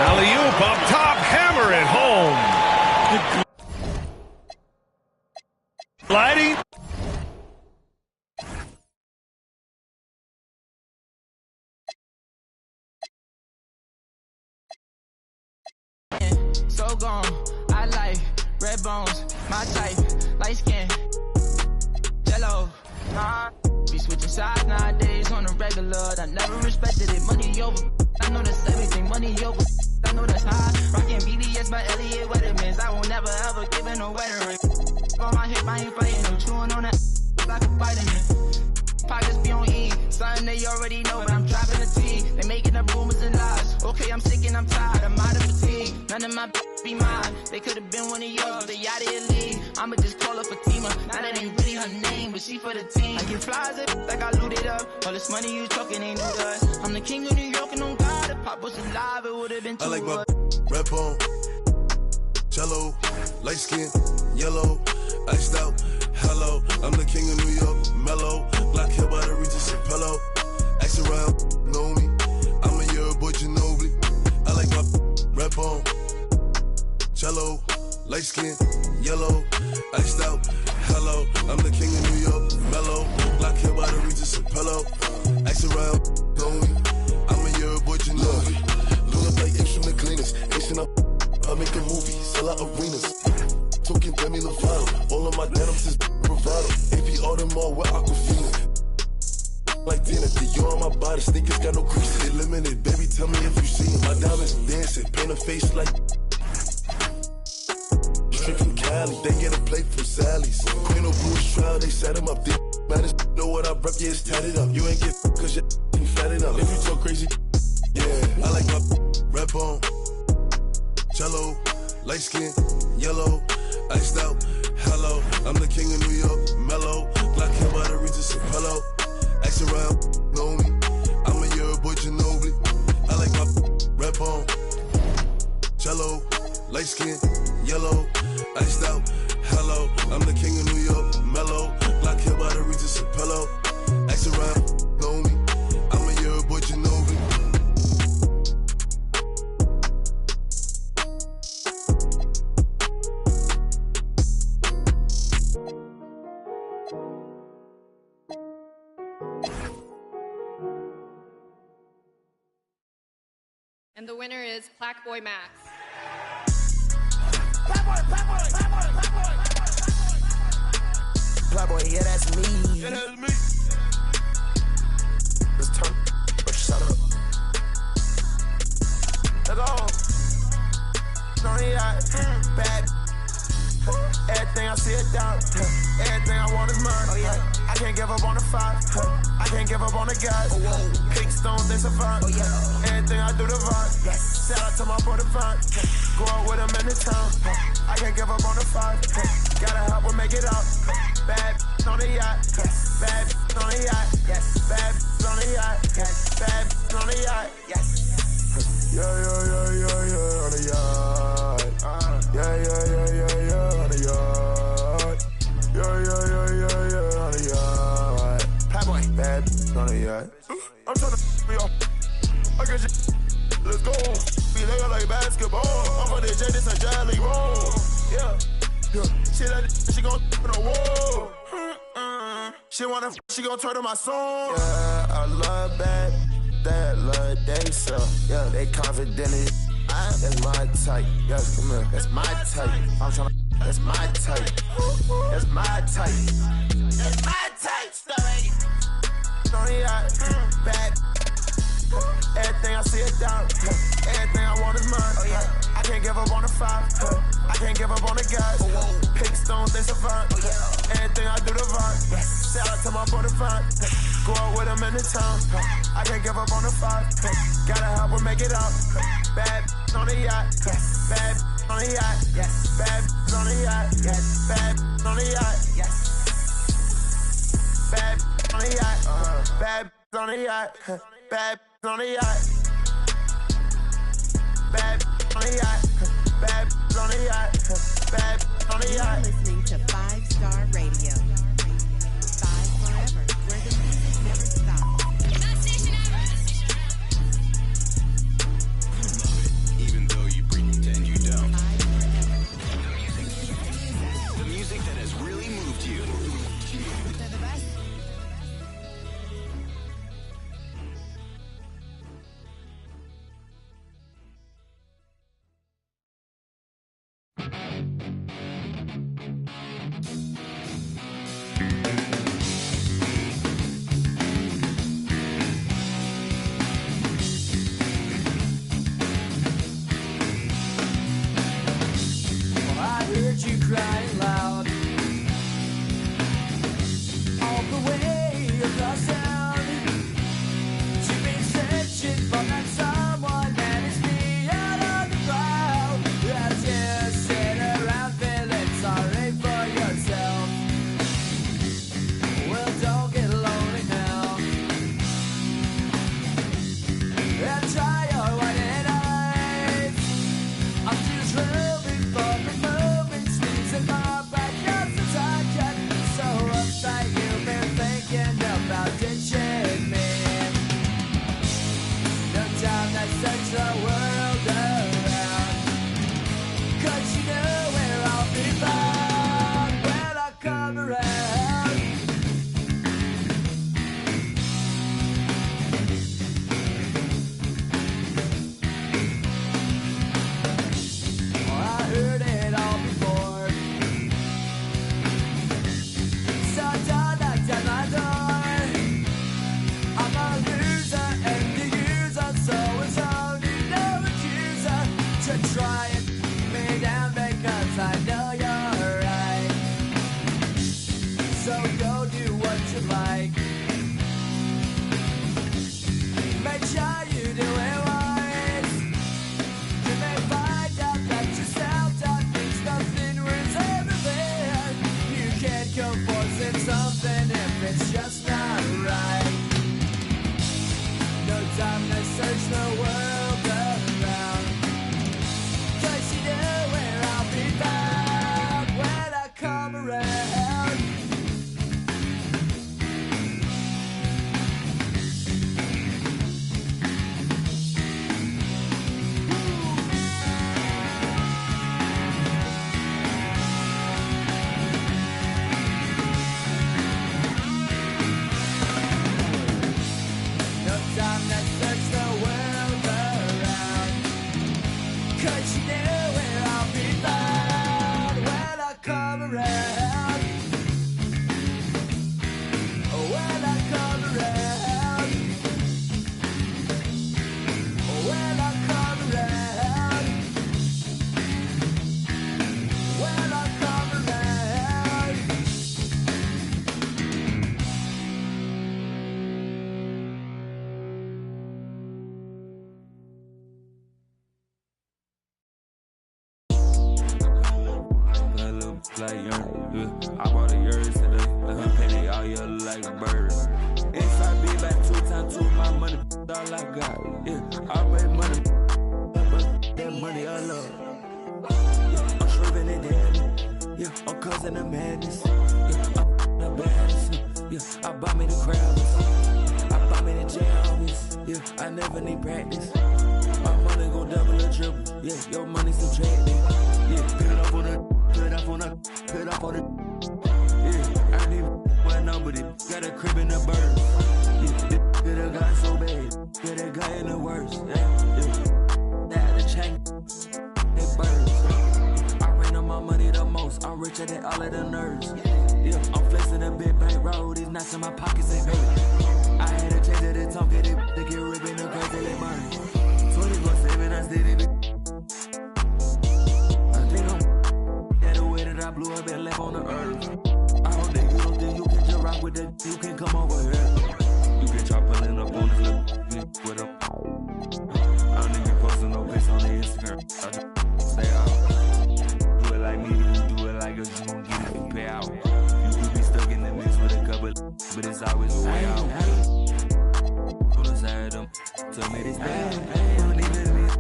Alley-oop up top, hammer it home. Lighting. So gone, I like red bones, my type, light skin, jello. Be switching sides nowadays on the regular. I never respected it. Money over. I know that's everything. Money over. I know that's high. Rockin' BDS by Elliot Weathermans. I will never ever give in no wedding ring. On my hip, I ain't fighting. I'm chewing on that like a vitamin. Pockets be on E. Something they already know, but I'm dropping the T. They making up rumors and lies. Okay, I'm sick and I'm tired. I'm out of fatigue. None of my be mine. They could have been one of yours, but they out of your league. I'ma just call her Fatima. Now that ain't really her name, but she for the team. I get flies it like I looted up. All this money you talking ain't new to us. I'm the king of New York and on God. If Pop was alive, it would have been too. I like my red bone, cello, light skin, yellow, iced out. Hello, I'm the king of New York, mellow, black hair by the Regis and pillow. Ask around, know me. I'm a year boy, Ginobili. I like my red bone, cello, light skin, yellow. by the sneakers, got no creases. They limited, baby, tell me if you see them. My diamonds dancing, paint a face like straight from Cali. They get a plate from Sally's. Queen of Blue trial, they set him up. They mad as know what I rep, yeah, it's tatted up. You ain't get cause you're fat enough. If you talk crazy, yeah, I like my red bone, jello, light skin, yellow, iced out, hello. I'm the king of New York, mellow. Black hair by the Regis Apello. Ask around, know me. I'm a year boy, Ginobili. I like my red bone, jello, light skin, yellow, iced out, hello. I'm the king of New York, mellow. Black hair by the Regis Apello. Ask around, know me. I'm a year boy, Ginobili. And the winner is Plaque Boy Max. Plaque Boy, yeah, that's me. Yeah, that's me. Let's turn. Shut up. Let's go. Sorry, bad. Everything I see it down. Everything I want is mine. Oh, yeah. I can't give up on the five. I can't give up on the guys. Pink stones, they survive. Everything I do divine. Shout out to my brother Vine. Go out with him in the town. I can't give up on the five. Gotta help her make it out. Bad on the yacht. Bad on the yacht. Bad on the yacht. Bad on the yacht. Yeah, on the yacht. Yeah, on the yacht. Yeah, on the yacht. Plaque Boy, bad on the yacht. I'm tryna be off. I get you. Let's go. Be there like basketball. I'm on the J, this a jelly roll. Yeah. She like she gon' put a wall. She wanna, she gon' turn to my song. Yeah, I love bad. That love they so. Yeah, they confident in it. That's my type. Yes, come here. That's my type. I'm tryna. That's my type. That's my type. That's my type. Story. Bad. Everything I see it down. Everything I want is mine. Oh, yeah. I can't give up on the five. I can't give up on the guys. Pink stones, they survive. Everything I do divine. Shout out to my brother Vine. Go out with him in the town. I can't give up on the five. Gotta help her make it out. Bad on the yacht. Bad on the yacht. Bad on the yacht. Bad on the yacht. Bad on the yacht. Bad on the yacht. Bad on the yacht. Bad on the yacht. Bad on the yacht. Bad on the yacht. You're listening to 5 Star Radio. 5 forever, where the music never stops. Even though you pretend you don't. The music that has really moved you. like urn. Yeah. I bought a yours today. Let her penny all year like a bird. Inside be back 2 times 2, my money, all I got. Yeah, I made money, that money I love. Yeah, I'm shriving it down. Yeah, I'm causing the madness. Yeah, I'm the baddest. Yeah, I buy me the crowds. I buy me the jammies. Yeah, I never need practice. My money go double or triple. Yeah, your money subtracted. Yeah, put it up on the, put it up on the, put it up on the. Yeah, I need my number. Got a crib in the bird. Yeah, get a guy so bad. Get a guy in the worst. Yeah, that the chain. They birds. I ran on my money the most. I'm richer than all of the nerds. Yeah, I'm flexing a big bank roll. These nuts in my pockets ain't big. I had a change of the talk. Get it, they get ripping the crazy they burn. 24/7, I stayed in it. I think I'm that the way that I blew up and left on the earth. I hope that you don't think you can just rock with that. You can come over here. You can try pulling up on this little with them. I don't even posting no pics on the Instagram. I just stay out. Do it like me, you do it like us. You gon' get it, you pay out. You could be stuck in the mix with a couple, but it's always a way out. On the side of them, tell me this thing. Don't even miss,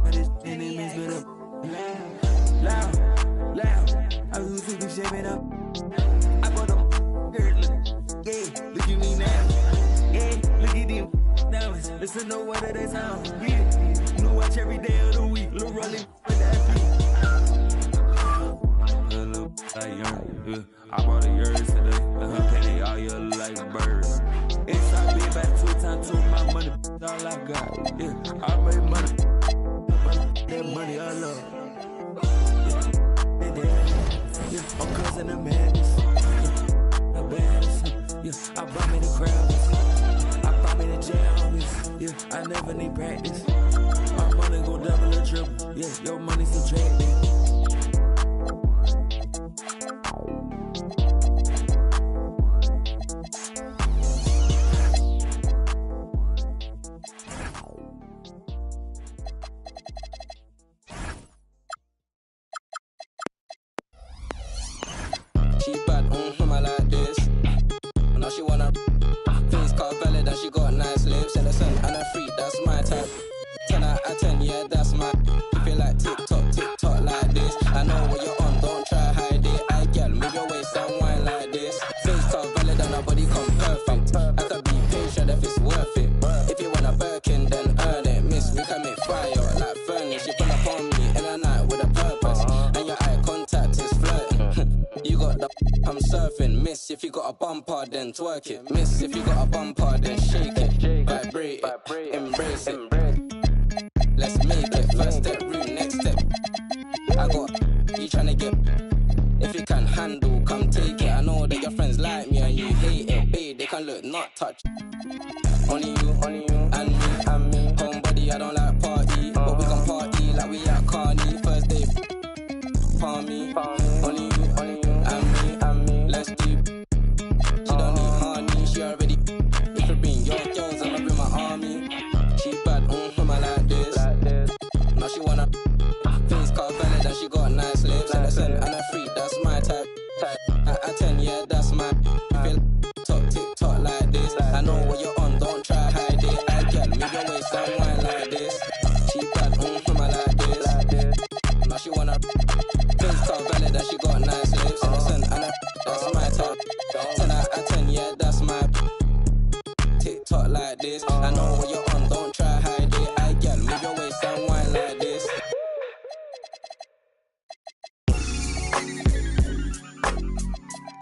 but it's enemies with a loud, loud. I was super shaping up. I bought them girl, yeah, look at me now. Yeah, look at them diamonds. Listen to what they sound. Yeah, you watch every day of the week. Lil' rolling with that beat. Little like urn. Yeah, I bought a yours today. Let her penny all year like a bird. Inside be back 2 times 2, my money, all I got. Yeah, I made money, that money I love. Yeah, I'm causing the madness. The baddest. Yeah, I buy me the crowds. I buy me the jammies. Yeah, I never need practice. My money go double or triple. Yeah, your money subtracted. She bad, I like this. Now she wanna face car valid and she got nice lips. Innocent and a freak, that's my type. 10 out of 10, yeah, that's my. You feel like TikTok like this. I know what you're on, don't try hide it. I get move your waist and wine like this. Face car valid and her body come perfect. I could be patient if it's worth it. If you want a Birkin, then earn it. Miss, we can make fire like furnace. She pull up on me in a night with a purpose. And your eye contact is flirting. You got the I'm surfing. Miss, if you got a bumper, then twerk it. Miss, if you got a bumper, then shake it. Vibrate it, embrace it. Let's make it. First step, route, next step. I got you tryna get. If you can handle, come take it. I know that your friends like me and you hate it. Babe, they can look, not touch. Only you, and me. Homebody, I don't like party, but we can party like we at Carney. First day, palm me. Only you, and me. Let's do. She don't need honey, she already. If you bring your girls, I'ma bring my army. She bad, I like this. Now she wanna face car valid and she got nice lips. Innocent and a freak, that's my type. I 10, yeah, that's my. You feel TikTok like this. I know what you're on, don't try hide it. I get move your waist and wine like this. She bad, I like this. Now she wanna face car valid and she got nice lips. Innocent and a that's my type. 10 out of 10, yeah, that's my. TikTok like this. I know what you're on, don't try hide it. I get move your waist and wine like this.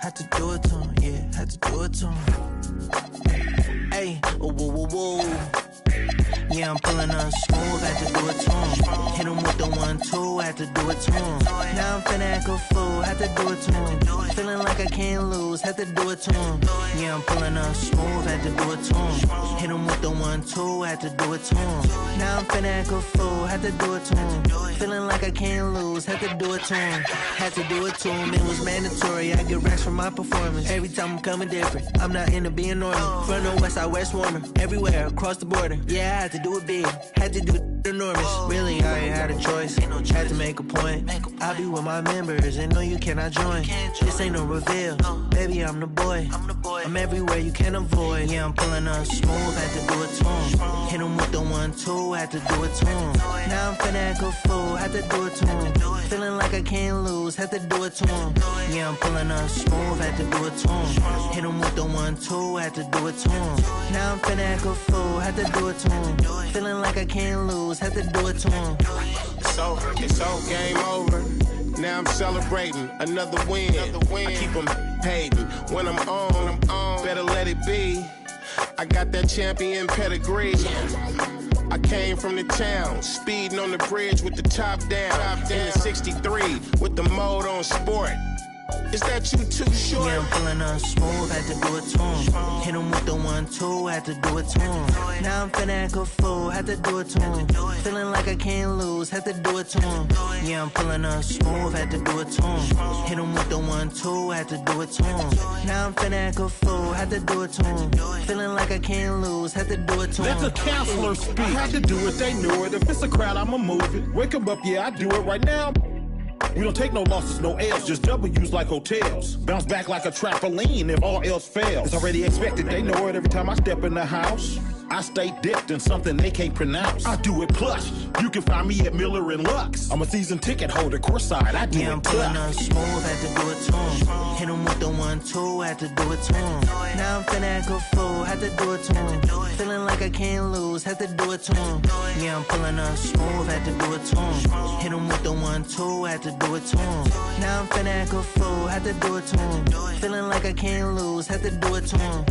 Had to do it to him, yeah, had to do it to him. Hey, whoa, whoa, whoa, whoa. Yeah, I'm pulling up smooth, had to do it to him. Hit him with the 1-2, had to do it to him. Now I'm finna act a fool, had to do it to him. Feeling like I can't lose, had to do it to him. Yeah, I'm pulling up smooth, had to do it to him. Hit him with the 1-2, had to do it to him. Now I'm finna act a fool, had to do it to him. Feeling like I can't lose, had to do it to him. Had to do it to him, it was mandatory. I get racks from my performance. Every time I'm coming different, I'm not into being normal. From the west, I west warmer. Everywhere, across the border. Yeah, I had to do it big, had to do it. enormous. Really, I ain't had a choice. Had to make a point. I'll be with my members and no, you cannot join. This ain't no reveal. Baby, I'm the boy. I'm everywhere you can avoid. Yeah, I'm pulling up smooth. Had to do it to him. Hit him with the 1-2. Had to do it to him. Now I'm finna act a fool. Had to do it to him. Feeling like I can't lose. Had to do it to him. Yeah, I'm pulling up smooth. Had to do it to him. Hit him with the 1-2. Had to do it to him. Now I'm finna act a fool. Had to do it to him. Feeling like I can't lose. Had to do it to him. It's all game over. Now I'm celebrating another win. I keep them hating. When I'm on, better let it be. I got that champion pedigree. I came from the town, speeding on the bridge with the top down. In the 63 with the mode on sport. Is that you too short? Yeah, I'm pulling up smooth, had to do it to him. Hit him with the 1-2, had to do it to him. Now I'm finna act a fool, had to do it to him. Feeling like I can't lose, had to do it to him. Yeah, I'm pulling up smooth, had to do it to him. Hit him with the 1-2, had to do it to him. Now I'm finna act a fool, had to do it to him. Feeling like I can't lose, had to do it to him. Let the counselor speak. I had to do it, they knew it. If it's a crowd, I'ma move it. Wake 'em up, yeah, I do it right now. We don't take no losses, no L's, just W's like hotels. Bounce back like a trampoline if all else fails. It's already expected, they know it every time I step in the house. I stay dipped in something they can't pronounce. I do it plush. You can find me at Miller and Lux. I'm a season ticket holder, courtside. I do yeah, it I'm pulling up smooth, had to do it to him. Hit him with the 1-2, had to do it to him. Now I'm finna act a fool, had to do it to him. Feeling like I can't lose, had to do it to him. Yeah, I'm pulling up smooth, had to do it to him. Hit him with the 1-2, had to do it to him. Now I'm finna act a fool, had to do it to him. Feeling like I can't lose, had to do it to him.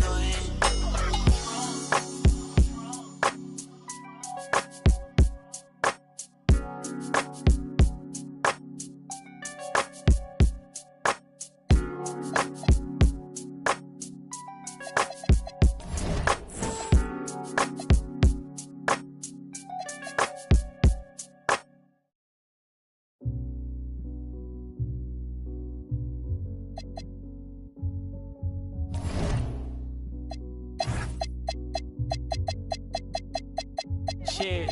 Cheers.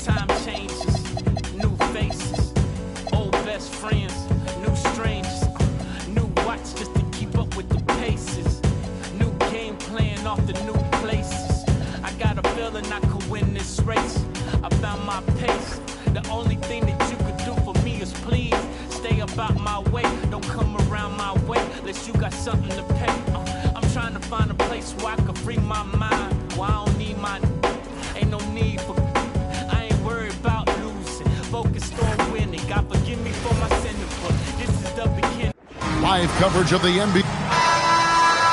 Time changes, new faces, old best friends, new strangers, new watch just to keep up with the paces, new game plan off the new places. I got a feeling I could win this race. I found my pace. The only thing that you could do for me is please stay about my way. Don't come around my way unless you got something to pay. I'm trying to find a place where I can free my mind. Where I don't need my ain't no need for I ain't worried about losing. Focused on winning. God forgive me for my sinning, but this is the beginning. Live coverage of the NBA.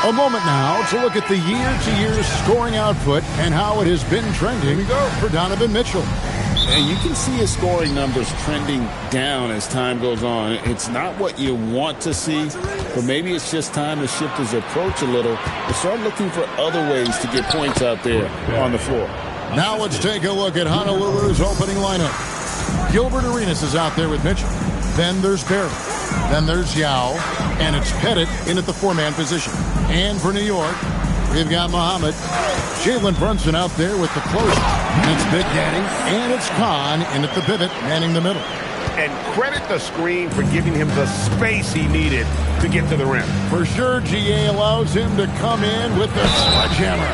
A moment now to look at the year-to-year scoring output and how it has been trending for Donovan Mitchell. And you can see his scoring numbers trending down as time goes on. It's not what you want to see, but maybe it's just time to shift his approach a little and start looking for other ways to get points out there on the floor. Now let's take a look at Honolulu's opening lineup. Gilbert Arenas is out there with Mitchell. Then there's Barrett. Then there's Yao. And it's Pettit in at the four-man position. And for New York, we've got Muhammad. Jalen Brunson out there with the closer. And it's Big Daddy. And it's Khan in at the pivot, manning the middle. And credit the screen for giving him the space he needed to get to the rim. For sure, GA allows him to come in with the sledgehammer.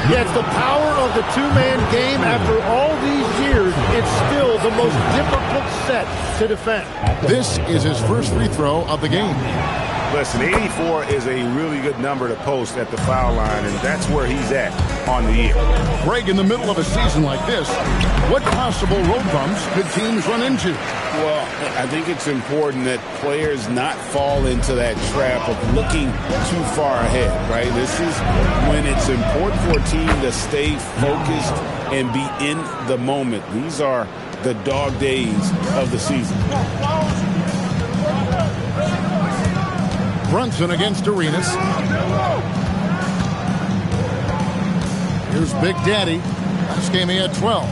Yeah, it's the power of the two-man game. After all these years, it's still the most difficult set to defend. This is his first free throw of the game. Listen, 84 is a really good number to post at the foul line, and that's where he's at on the year. Greg, in the middle of a season like this, what possible road bumps could teams run into? Well, I think it's important that players not fall into that trap of looking too far ahead, right? This is when it's important for a team to stay focused and be in the moment. These are the dog days of the season. Brunson against Arenas. Here's Big Daddy. Last game he had 12.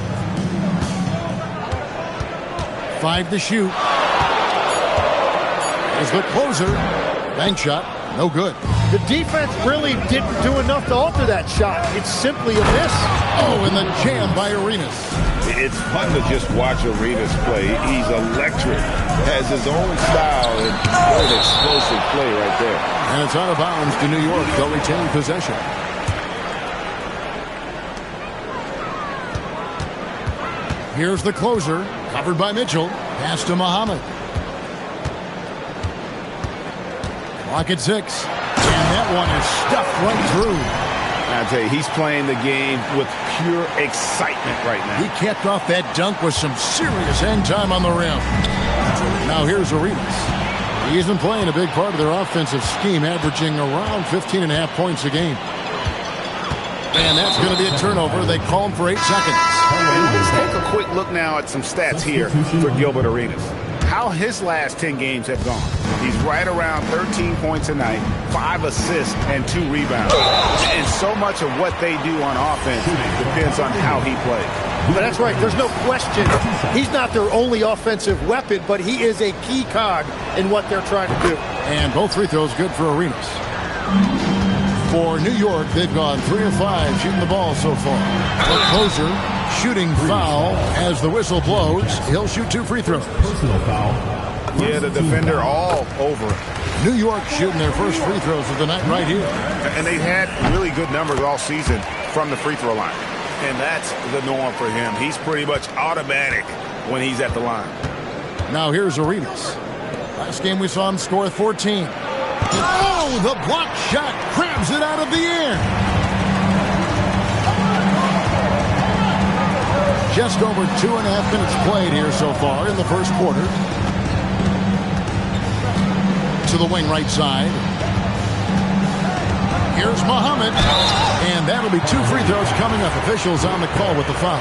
5 to shoot. Is the closer. Bank shot. No good. The defense really didn't do enough to alter that shot. It's simply a miss. Oh, and the jam by Arenas. It's fun to just watch Arenas play. He's electric, has his own style, and what an explosive play right there. And it's out of bounds to New York. They'll retain possession. Here's the closer, covered by Mitchell. Pass to Muhammad. Clock at 6. And that one is stuffed right through. I tell you, he's playing the game with pure excitement right now. He capped off that dunk with some serious end time on the rim. Now here's Arenas. He's been playing a big part of their offensive scheme, averaging around 15.5 points a game. And that's going to be a turnover. They call him for 8 seconds. Let's take a quick look now at some stats here for Gilbert Arenas. How his last 10 games have gone. He's right around 13 points a night, 5 assists, and 2 rebounds. And so much of what they do on offense depends on how he plays. But that's right. There's no question. He's not their only offensive weapon, but he is a key cog in what they're trying to do. And both free throws good for Arenas. For New York, they've gone 3 of 5 shooting the ball so far. The closer, shooting foul as the whistle blows. He'll shoot 2 free throws. Personal foul. Yeah, the defender all over it. New York shooting their first free throws of the night right here. And they've had really good numbers all season from the free throw line. And that's the norm for him. He's pretty much automatic when he's at the line. Now here's Arenas. Last game we saw him score 14. Oh, the block shot grabs it out of the air. Just over 2.5 minutes played here so far in the first quarter. To the wing right side. Here's Muhammad. And that'll be 2 free throws coming up. Officials on the call with the foul.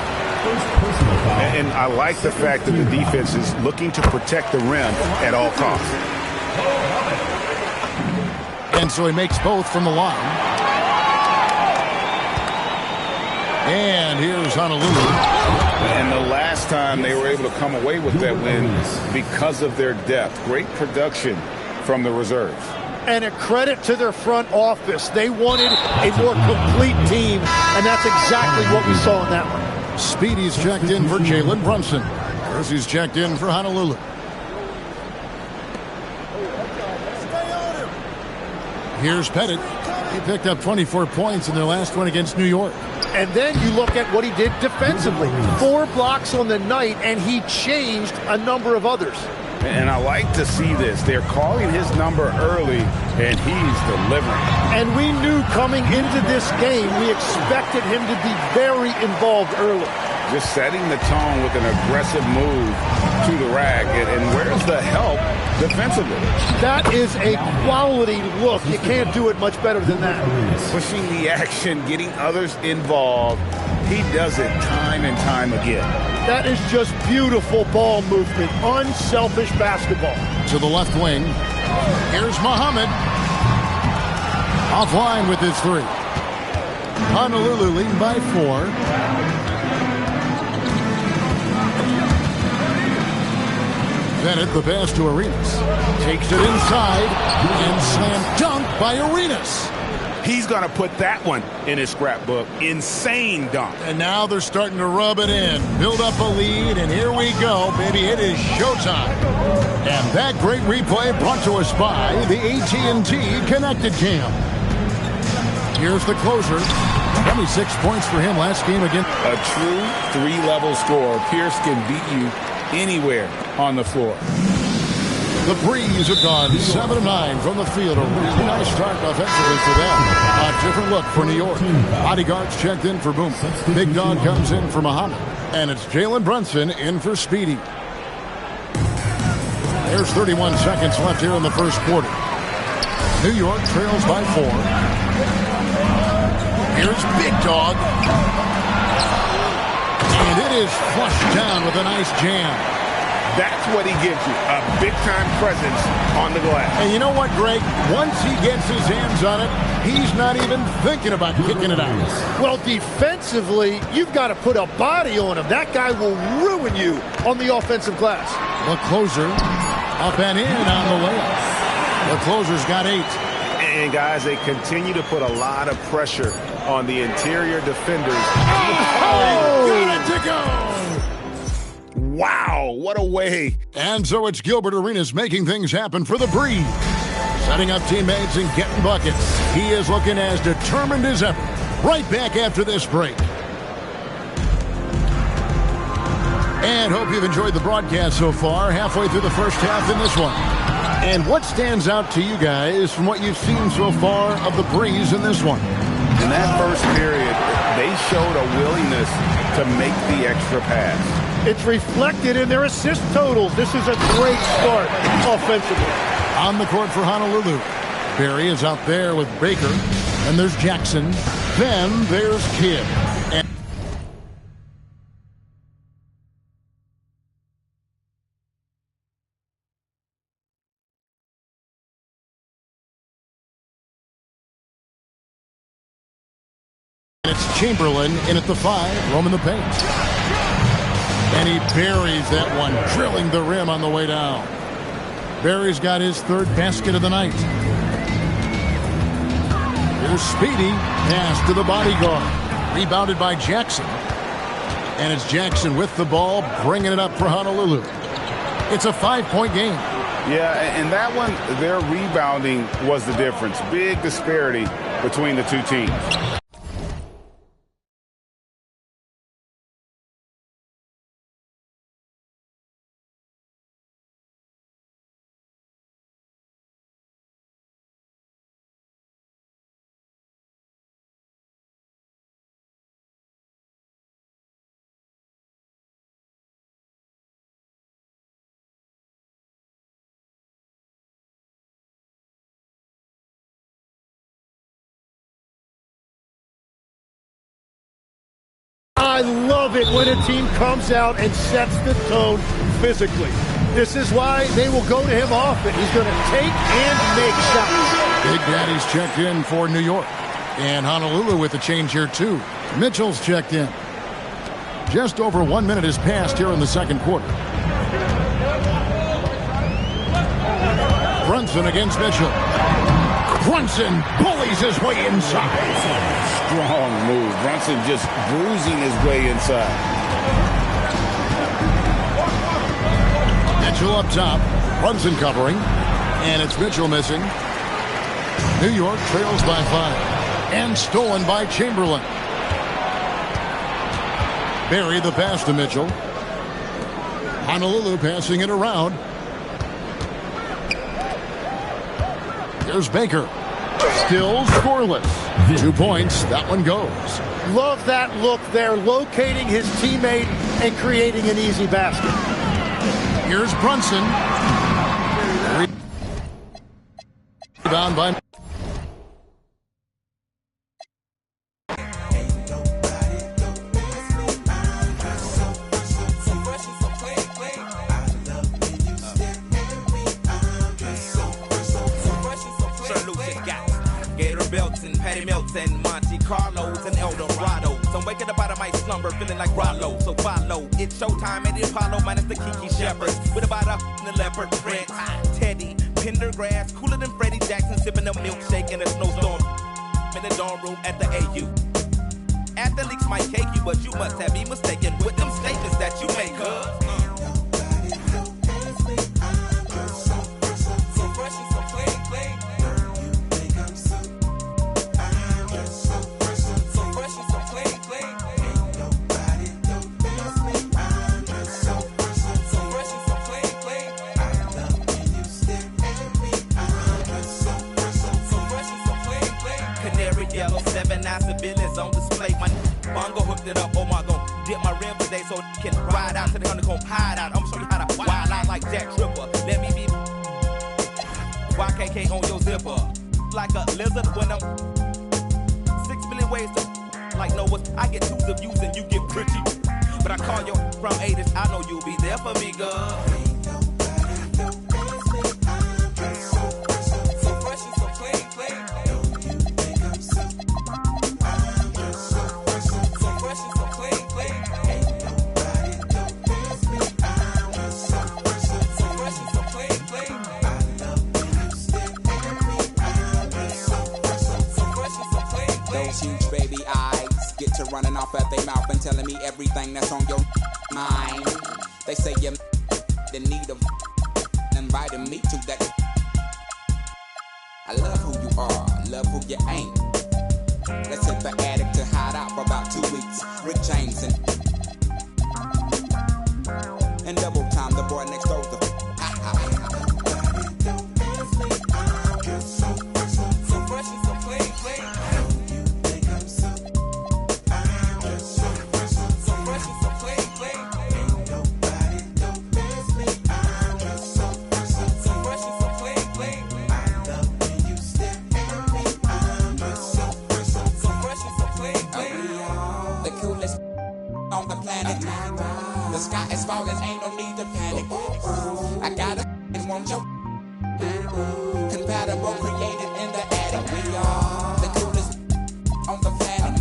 And I like the fact that the defense is looking to protect the rim at all costs. And so he makes both from the line. And here's Honolulu. And the last time they were able to come away with that win because of their depth. Great production from the reserves. And a credit to their front office. They wanted a more complete team, and that's exactly what we saw in that one. Speedy's checked in for Jalen Brunson. Kersey's checked in for Honolulu. Here's Pettit. He picked up 24 points in their last one against New York. And then you look at what he did defensively. 4 blocks on the night, and he changed a number of others. And I like to see this. They're calling his number early, and he's delivering. And we knew coming into this game, we expected him to be very involved early. Just setting the tone with an aggressive move to the rack. And where's the help defensively? That is a quality look. You can't do it much better than that. Pushing the action, getting others involved. He does it time and time again. That is just beautiful ball movement. Unselfish basketball. To the left wing. Here's Muhammad. Offline with his 3. Honolulu leading by 4. Bennett, the pass to Arenas. Takes it inside. And slam dunk by Arenas. He's going to put that one in his scrapbook. Insane dunk. And now they're starting to rub it in. Build up a lead, and here we go, baby. It is showtime. And that great replay brought to us by the AT&T Connected Cam. Here's the closer. 26 points for him last game again. A true 3-level scorer. Pierce can beat you anywhere on the floor. The Breeze have gone 7 of 9 from the field. A really nice start offensively for them. A different look for New York. Bodyguards checked in for Boom. Big Dog comes in for Muhammad. And it's Jalen Brunson in for Speedy. There's 31 seconds left here in the first quarter. New York trails by 4. Here's Big Dog. And it is flushed down with a nice jam. That's what he gives you, a big-time presence on the glass. And you know what, Greg? Once he gets his hands on it, he's not even thinking about kicking it out. Well, defensively, you've got to put a body on him. That guy will ruin you on the offensive glass. The closer up and in on the layup. The closer's got 8. And guys, they continue to put a lot of pressure on the interior defenders. Got it to go! Wow, what a way. And so it's Gilbert Arenas making things happen for the Breeze. Setting up teammates and getting buckets. He is looking as determined as ever. Right back after this break. And hope you've enjoyed the broadcast so far. Halfway through the first half in this one. And what stands out to you guys from what you've seen so far of the Breeze in this one? In that first period, they showed a willingness to make the extra pass. It's reflected in their assist totals. This is a great start offensively. On the court for Honolulu. Barry is out there with Baker. And there's Jackson. Then there's Kidd. And it's Chamberlain in at the 5, roaming the paint. And he buries that one, drilling the rim on the way down. Barry's got his third basket of the night. Here's Speedy, pass to the bodyguard. Rebounded by Jackson. And it's Jackson with the ball, bringing it up for Honolulu. It's a 5-point game. Yeah, and that one, their rebounding was the difference. Big disparity between the two teams. I love it when a team comes out and sets the tone physically. This is why they will go to him often. He's going to take and make shots. Big Daddy's checked in for New York. And Honolulu with the change here, too. Mitchell's checked in. Just over 1 minute has passed here in the second quarter. Brunson against Mitchell. Brunson bullies his way inside. Strong move. Brunson just bruising his way inside. Mitchell up top. Brunson covering. And it's Mitchell missing. New York trails by 5. And stolen by Chamberlain. Barry the pass to Mitchell. Honolulu passing it around. There's Baker. Still scoreless. 2 points. That one goes. Love that look there, locating his teammate and creating an easy basket. Here's Brunson. Rebound by... And Monte Carlos and El Dorado. So I'm waking up out of my slumber feeling like Rollo. So follow. It's showtime at the Apollo minus the Kiki Shepherds. With about a the leopard print. Teddy, Pendergrass, cooler than Freddie Jackson, sipping a milkshake in a snowstorm. In the dorm room at the AU. Athletes might cake you, but you must have me mistaken with them statements that you make, civilians on display. My bongo hooked it up. Oh my god, dip my rim today so it can ride out to the honeycomb hide out. I'm show you how to wild out like Jack Tripper. Let me be YKK on your zipper. Like a lizard when I'm 6 million ways to like Noah. I get 2s of views and you get pretty. But I call you from 80s. I know you'll be there for me, girl. eyes get to running off at their mouth and telling me everything that's on your mind. They say you're in need of inviting me to that. I love who you are, love who you ain't. Let's hit the attic to hide out for about 2 weeks. Rick James and double time, the boy next door's the the sky is falling, ain't no need to panic. I got a warm joke. Compatible, created in the attic. We are the coolest on the planet.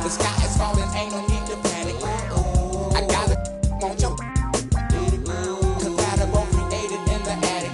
The sky is falling, ain't no need to panic. I got a warm joke. Compatible, created in the attic.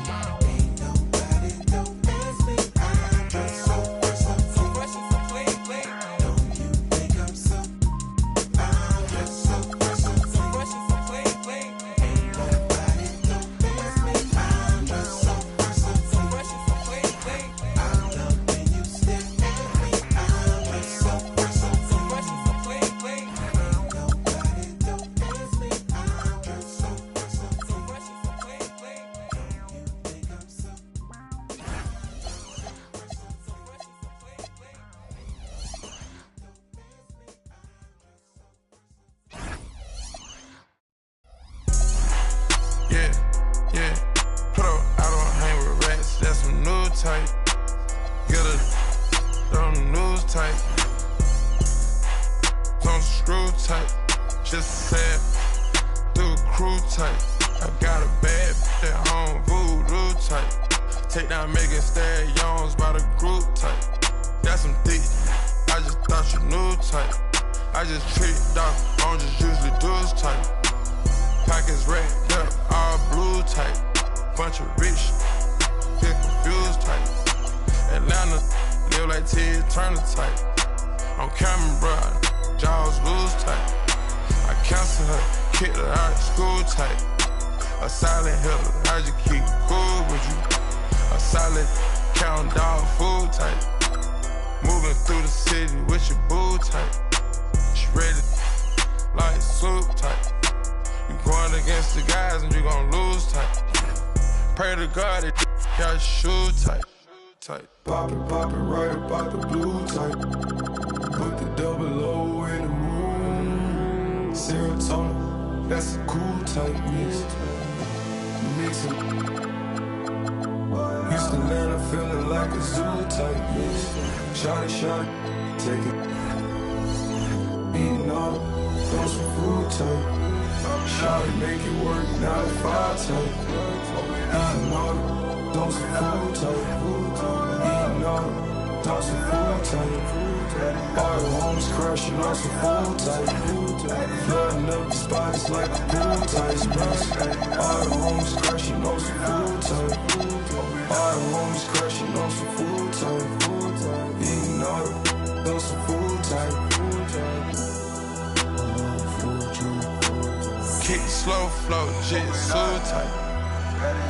Slow flow, shit so tight.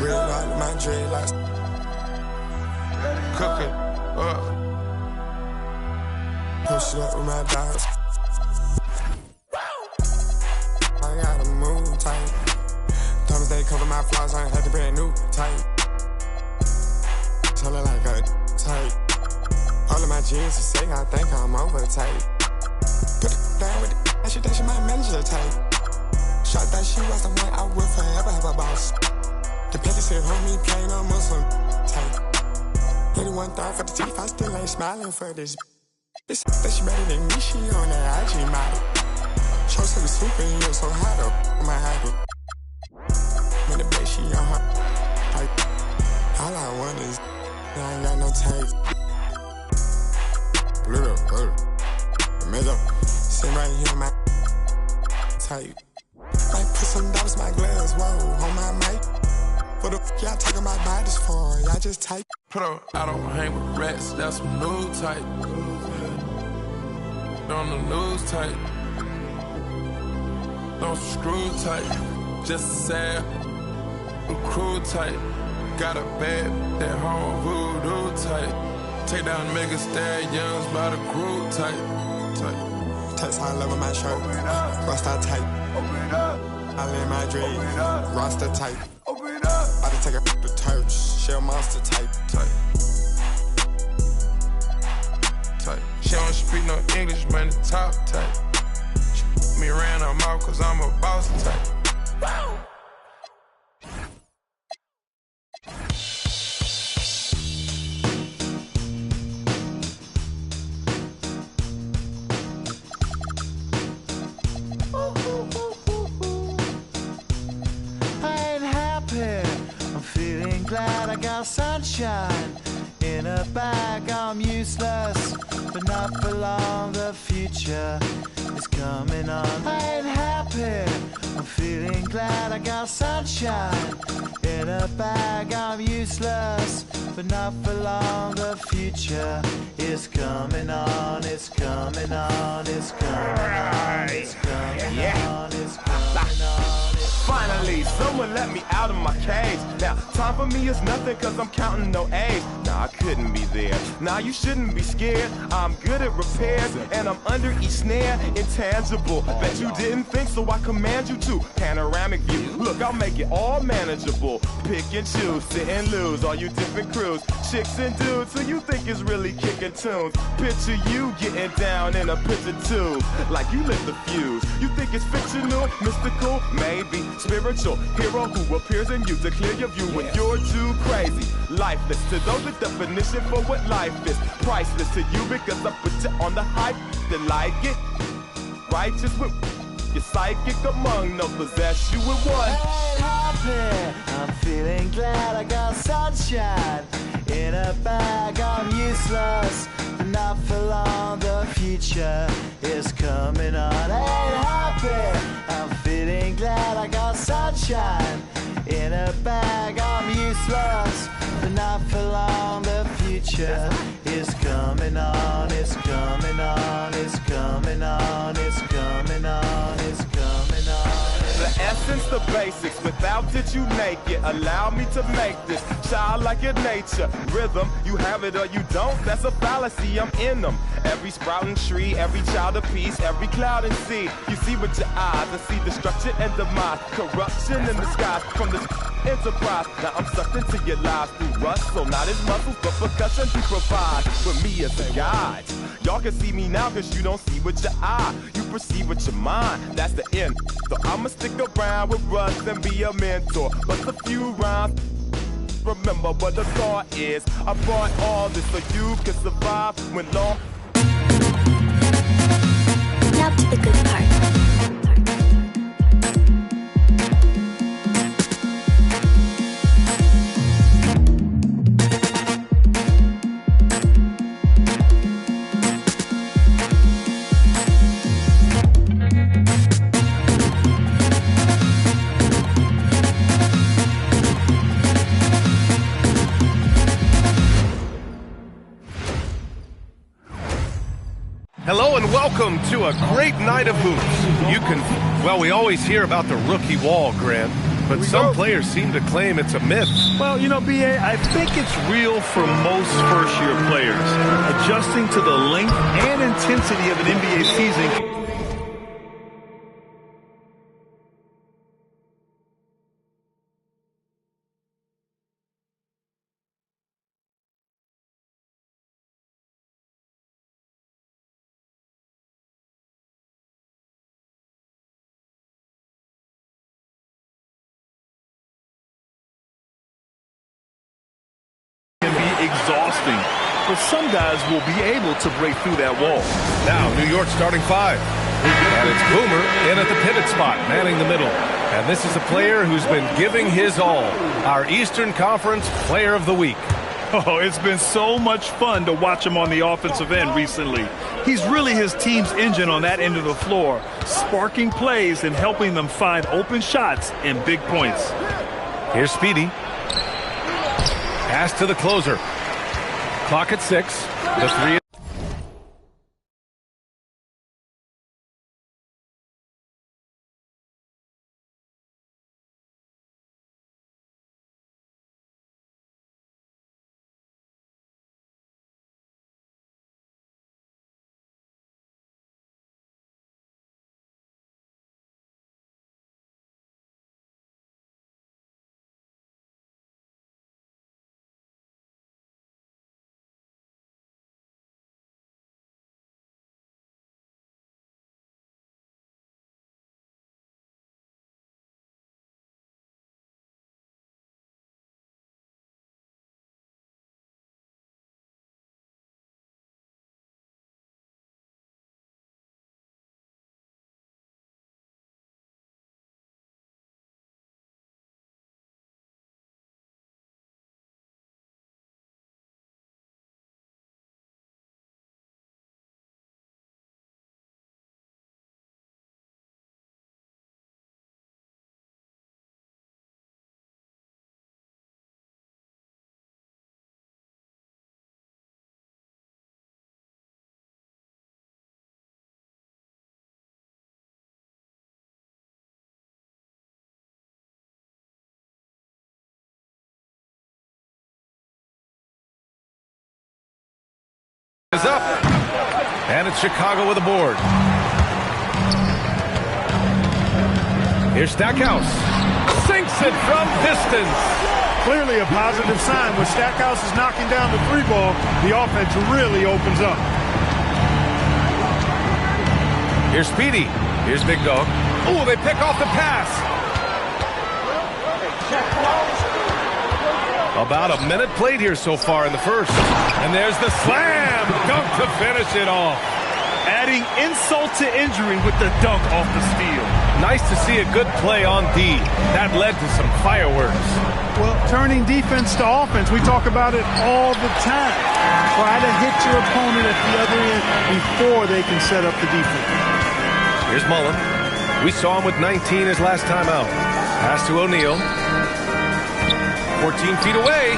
Real life, my dreadlocks. Cook it up. Push it up with my dogs. I gotta move tight. Thomas, they cover my flaws, I ain't had to brand new tight. Tell it like a tight. All of my jeans to say I think I'm over tight. Put it down with it, that shit my manager tight. Shot that she was the one I will forever have a boss. The package said, homie, plain on Muslim tight. 81 thought for the teeth, I still ain't smiling for this. This that she better than me, she on that IG model. Show to the super and you're so hot up my habit. When the bass, she on her tight. All I want is, I ain't got no tight. Little, middle, sit right here on my tight. Might put some dollars in my glass, whoa, on my mic. What the f*** y'all talking about bodies for? Y'all just type. Pro, I don't hang with rats, that's some new type. on the news type. Don't screw tight. Just sad. I'm crew tight. Got a bad, that home voodoo tight. Take down mega stallions by the crew tight. Text high level my shirt. Rasta tight. I live my dream. Rasta tight. About to take a the church. Shell monster type. She don't speak no English, man, the top tight. She me around her mouth cause I'm a boss type. I ain't happy, I'm feeling glad I got sunshine. In a bag I'm useless, but not for long, the future is coming on. I ain't happy, I'm feeling glad I got sunshine. In a bag I'm useless, but not for long, the future is coming on. It's coming on, it's coming on, it's coming on, it's coming on. Finally, someone let me out of my cage. Now, time for me is nothing cause I'm counting no A's. Nah, I couldn't be there. Nah, you shouldn't be scared. I'm good at repairs and I'm under each snare. Intangible, bet you didn't think, so I command you to. Panoramic view, look, I'll make it all manageable. Pick and choose, sit and lose, all you different crews. Chicks and dudes who you think is really kicking tunes. Picture you getting down in a picture tube, like you lit the fuse. You think it's fictional, mystical, maybe spiritual hero who appears in you to clear your view when you're too crazy. Lifeless to those, the definition for what life is. Priceless to you because I put you on the hype to like it. Righteous with your psychic among no possess you with one. I ain't happy, I'm feeling glad I got sunshine. In a bag I'm useless, but not for long, the future is coming on. I ain't happy, I'm feeling glad I got sunshine. In a bag I'm useless, but not for long, the future is coming on. It's coming on, it's coming on, it's coming on, it's coming on. The essence, the basics, without it you naked. Allow me to make this childlike in nature. Rhythm, you have it or you don't, that's a fallacy, I'm in them. Every sprouting tree, every child of peace, every cloud and sea. You see with your eyes, I see destruction and demise. Corruption in the skies from this enterprise. Now I'm sucked into your lives through rust, so not as muscles, but percussion to provide for me as a guide. Y'all can see me now cause you don't see with your eye. You perceive with your mind, that's the end. So I'ma stick around with Russ and be a mentor. But a few rhymes, remember what the thought is. I brought all this so you can survive when long. Now to the good part. Hello and welcome to a great night of hoops. You can, well, we always hear about the rookie wall, Grant, but some players seem to claim it's a myth. Well, you know, B.A., I think it's real for most first-year players. Adjusting to the length and intensity of an NBA season. Exhausting, but some guys will be able to break through that wall. Now, New York starting five. And it's Boomer in at the pivot spot, manning the middle. And this is a player who's been giving his all. Our Eastern Conference Player of the Week. Oh, it's been so much fun to watch him on the offensive end recently. He's really his team's engine on that end of the floor, sparking plays and helping them find open shots and big points. Here's Speedy. Pass to the closer. Clock at 6. The three. is up. And it's Chicago with a board. Here's Stackhouse. Sinks it from distance. Clearly a positive sign. When Stackhouse is knocking down the three ball, the offense really opens up. Here's Speedy. Here's Big Dog. Oh, they pick off the pass. About a minute played here so far in the first. And there's the slam dunk to finish it off. Adding insult to injury with the dunk off the steal. Nice to see a good play on D. That led to some fireworks. Well, turning defense to offense, we talk about it all the time. Try to hit your opponent at the other end before they can set up the defense. Here's Mullen. We saw him with 19 his last time out. Pass to O'Neal. 14 feet away.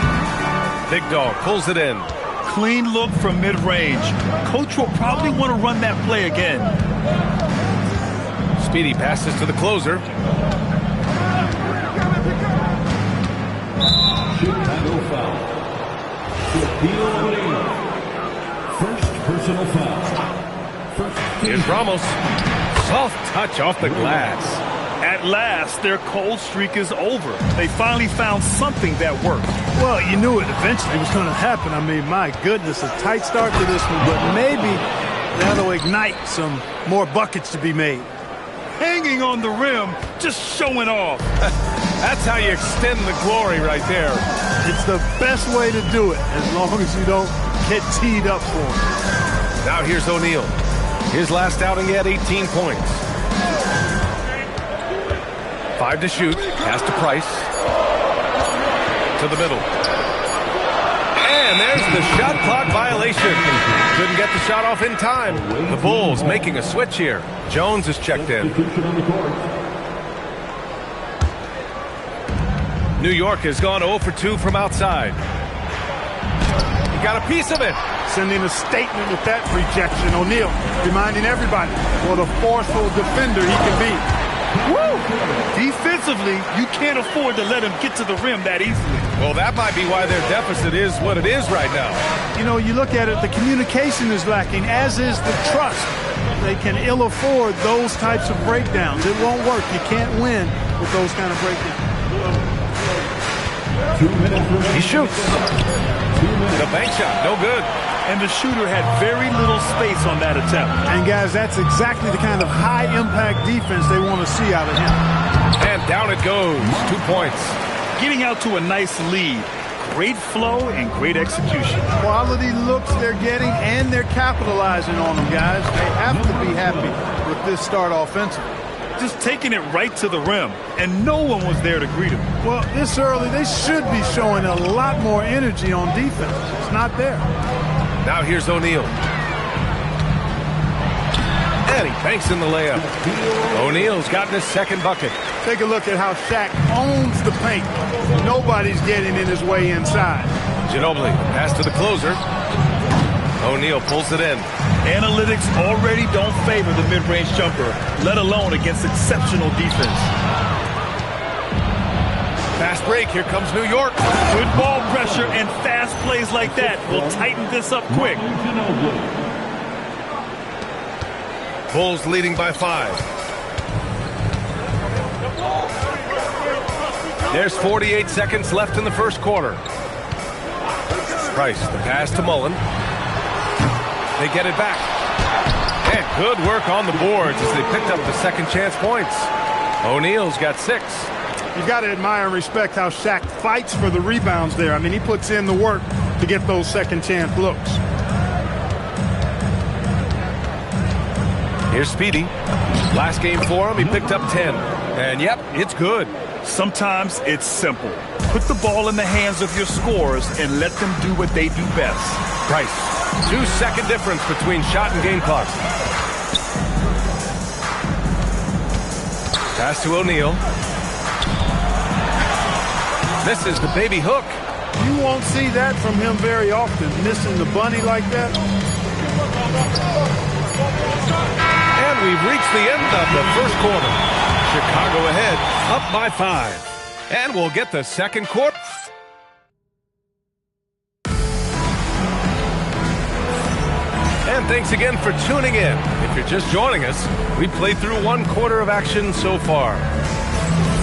Big Dog pulls it in. Clean look from mid-range. Coach will probably want to run that play again. Speedy passes to the closer. Chicago foul. Shaquille O'Neal. First personal foul. Here's Ramos. Soft touch off the glass. At last, their cold streak is over. They finally found something that worked. Well, you knew it eventually was going to happen. I mean, my goodness, a tight start to this one, but maybe that'll ignite some more buckets to be made. Hanging on the rim, just showing off. That's how you extend the glory right there. It's the best way to do it, as long as you don't get teed up for it. Now here's O'Neal. His last outing, he had 18 points. 5 to shoot. Pass to Price. To the middle. And there's the shot clock violation. Couldn't get the shot off in time. The Bulls making a switch here. Jones is checked in. New York has gone 0 for 2 from outside. He got a piece of it. Sending a statement with that rejection. O'Neal reminding everybody what a forceful defender he can be. Woo! Defensively, you can't afford to let him get to the rim that easily. Well, that might be why their deficit is what it is right now. You know, you look at it, the communication is lacking, as is the trust. They can ill afford those types of breakdowns. It won't work. You can't win with those kind of breakdowns. He shoots. The bank shot, no good. And the shooter had very little space on that attempt. And guys, that's exactly the kind of high-impact defense they want to see out of him. And down it goes. 2 points. Getting out to a nice lead. Great flow and great execution. Quality looks they're getting, and they're capitalizing on them, guys. They have to be happy with this start offensively. Just taking it right to the rim, and no one was there to greet him. Well, this early, they should be showing a lot more energy on defense. It's not there. Now here's O'Neal. And he banks in the layup. O'Neal's gotten his second bucket. Take a look at how Shaq owns the paint. Nobody's getting in his way inside. Ginobili, pass to the closer. O'Neal pulls it in. Analytics already don't favor the mid-range jumper, let alone against exceptional defense. Fast break, here comes New York. Good ball pressure and fast plays like that will tighten this up quick. Bulls leading by 5. There's 48 seconds left in the first quarter. Price, the pass to Mullen. They get it back. And good work on the boards as they picked up the second chance points. O'Neal's got 6. You've got to admire and respect how Shaq fights for the rebounds there. I mean, he puts in the work to get those second chance looks. Here's Speedy. Last game for him, he picked up 10. And yep, it's good. Sometimes it's simple. Put the ball in the hands of your scorers and let them do what they do best. Price. 2-second difference between shot and game clock. Pass to O'Neal. Misses the baby hook. You won't see that from him very often, missing the bunny like that. And we've reached the end of the first quarter. Chicago ahead, up by 5. And we'll get the second quarter. And thanks again for tuning in. If you're just joining us, we've played through 1 quarter of action so far.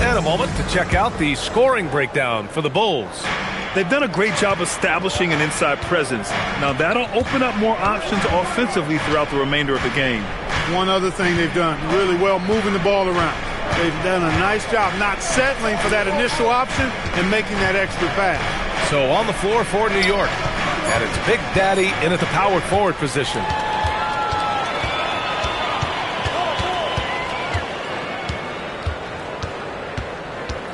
And a moment to check out the scoring breakdown for the Bulls. They've done a great job establishing an inside presence. Now that'll open up more options offensively throughout the remainder of the game. One other thing they've done really well, moving the ball around. They've done a nice job not settling for that initial option and making that extra pass. So on the floor for New York, and it's Big Daddy in at the power forward position.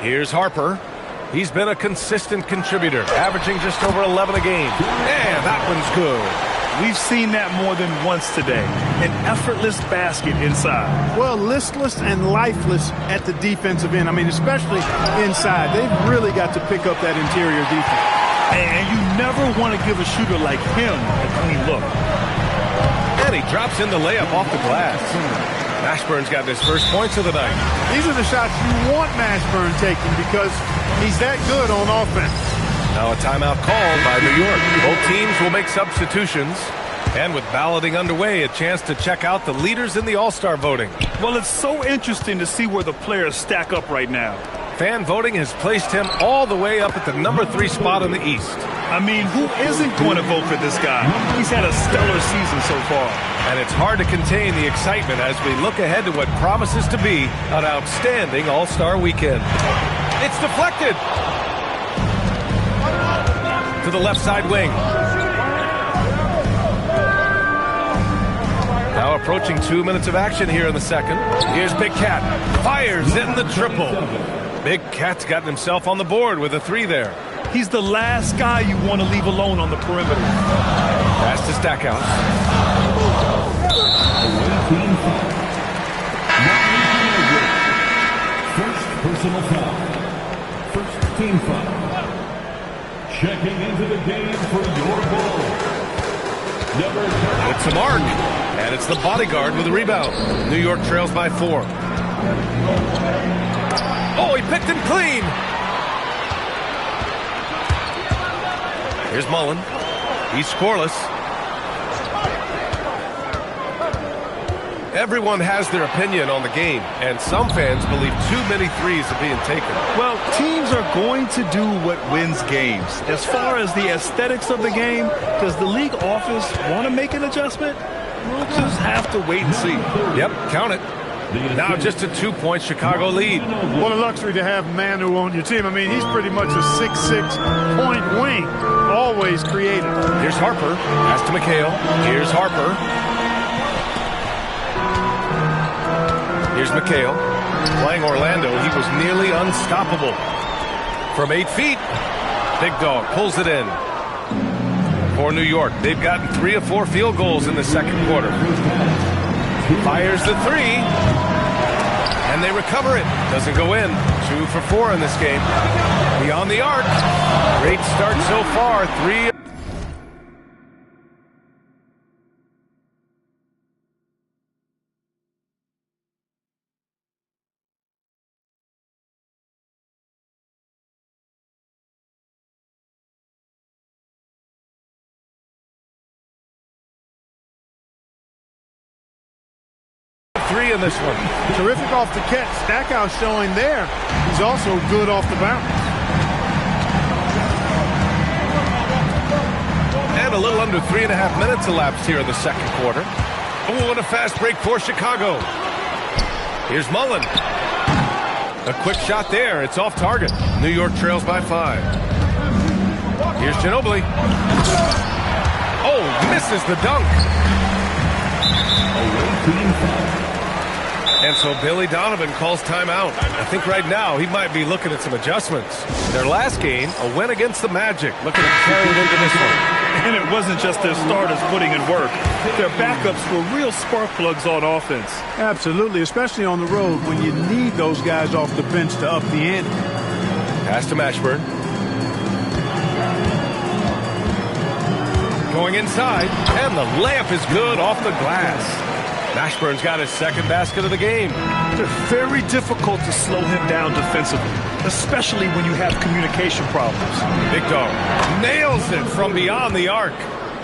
Here's Harper. He's been a consistent contributor, averaging just over 11 a game. And that one's good. We've seen that more than once today. An effortless basket inside. Well, listless and lifeless at the defensive end. I mean, especially inside. They've really got to pick up that interior defense. And you never want to give a shooter like him a clean look. And he drops in the layup off the glass. Mashburn's got his first points of the night. These are the shots you want Mashburn taking because he's that good on offense. Now a timeout called by New York. Both teams will make substitutions. And with balloting underway, a chance to check out the leaders in the All-Star voting. Well, it's so interesting to see where the players stack up right now. Fan voting has placed him all the way up at the #3 spot in the East. I mean, who isn't going to vote for this guy? He's had a stellar season so far. And it's hard to contain the excitement as we look ahead to what promises to be an outstanding All-Star weekend. It's deflected to the left side wing. Now approaching 2 minutes of action here in the second. Here's Big Cat. Fires in the triple. Big Cat's gotten himself on the board with a 3 there. He's the last guy you want to leave alone on the perimeter. Pass to Stackhouse. First personal foul. First team foul. Checking into the game for your Bulls. It's a mark. And it's the bodyguard with the rebound. New York trails by 4. Oh, he picked him clean. Here's Mullen. He's scoreless. Everyone has their opinion on the game, and some fans believe too many threes are being taken. Well, teams are going to do what wins games. As far as the aesthetics of the game, does the league office want to make an adjustment? We'll just have to wait and see. Yep, count it. Now just a 2-point Chicago lead. What a luxury to have Manu on your team. I mean, he's pretty much a 6'6" point wing. Always creative. Here's Harper. Pass to McHale. Here's Harper. Here's McHale. Playing Orlando, he was nearly unstoppable. From 8 feet, Big Dog pulls it in. For New York, they've gotten 3 of 4 field goals in the second quarter. Fires the 3. And they recover it. Doesn't go in. 2 for 4 in this game. Beyond the arc. Great start so far. 3. In this one. Terrific off the catch. Stackhouse showing there. He's also good off the bounce. And a little under 3.5 minutes elapsed here in the second quarter. Oh, and a fast break for Chicago. Here's Mullen. A quick shot there. It's off target. New York trails by 5. Here's Ginobili. Oh, misses the dunk. And so Billy Donovan calls timeout. I think right now he might be looking at some adjustments. Their last game, a win against the Magic. Looking to carry it into this one. And it wasn't just their starters putting in work. Their backups were real spark plugs on offense. Absolutely, especially on the road when you need those guys off the bench to up the ante. Pass to Mashburn. Going inside, and the layup is good off the glass. Mashburn's got his second basket of the game. It's very difficult to slow him down defensively, especially when you have communication problems. Big Dog nails it from beyond the arc.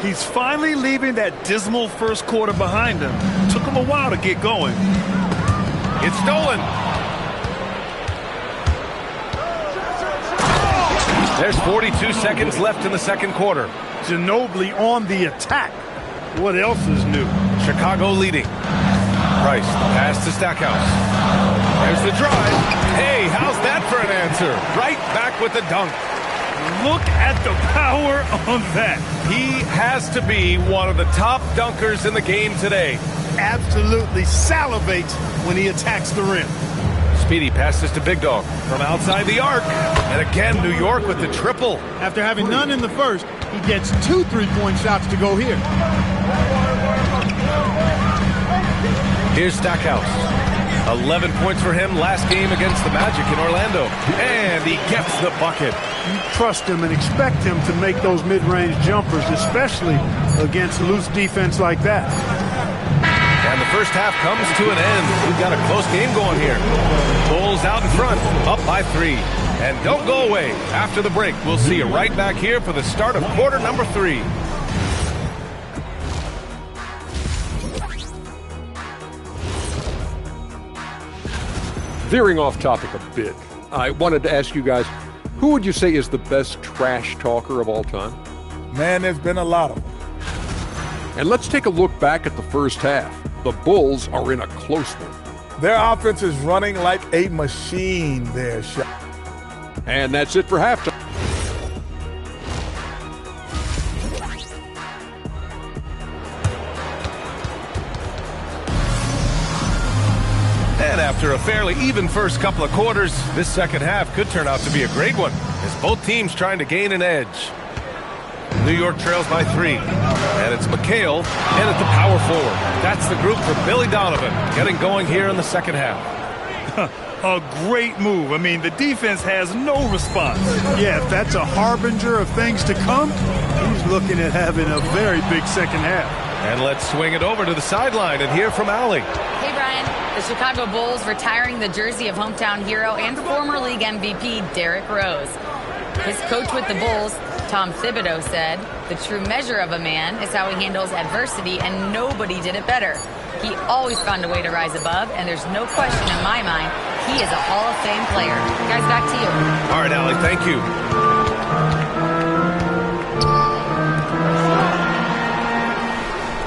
He's finally leaving that dismal first quarter behind him. Took him a while to get going. It's stolen. There's 42 seconds left in the second quarter. Ginobili on the attack. What else is new? Chicago leading. Price, pass to Stackhouse. There's the drive. Hey, how's that for an answer? Right back with the dunk. Look at the power on that. He has to be one of the top dunkers in the game today. Absolutely salivates when he attacks the rim. Speedy passes to Big Dog from outside the arc. And again, New York with the triple. After having none in the first, he gets 2 3-point shots to go here. Here's Stackhouse. 11 points for him last game against the Magic in Orlando. And he gets the bucket. You trust him and expect him to make those mid-range jumpers, especially against loose defense like that. And the first half comes to an end. We've got a close game going here. Bulls out in front, up by 3. And don't go away. After the break, we'll see you right back here for the start of quarter number 3. Veering off topic a bit, I wanted to ask you guys, who would you say is the best trash talker of all time? Man, there's been a lot of them. And let's take a look back at the first half. The Bulls are in a close one. Their offense is running like a machine there, Shaq. And that's it for halftime. And after a fairly even first couple of quarters, this second half could turn out to be a great one, as both teams trying to gain an edge. New York trails by 3, and it's McHale in at the power forward. That's the group for Billy Donovan, getting going here in the second half. A great move. I mean, the defense has no response. Yeah, if that's a harbinger of things to come, he's looking at having a very big second half. And let's swing it over to the sideline and hear from Allie. Hey, Brian. The Chicago Bulls retiring the jersey of hometown hero and former league MVP Derrick Rose. His coach with the Bulls, Tom Thibodeau, said, "The true measure of a man is how he handles adversity, and nobody did it better. He always found a way to rise above, and there's no question in my mind he is a Hall of Fame player." Guys, back to you. All right, Allie, thank you.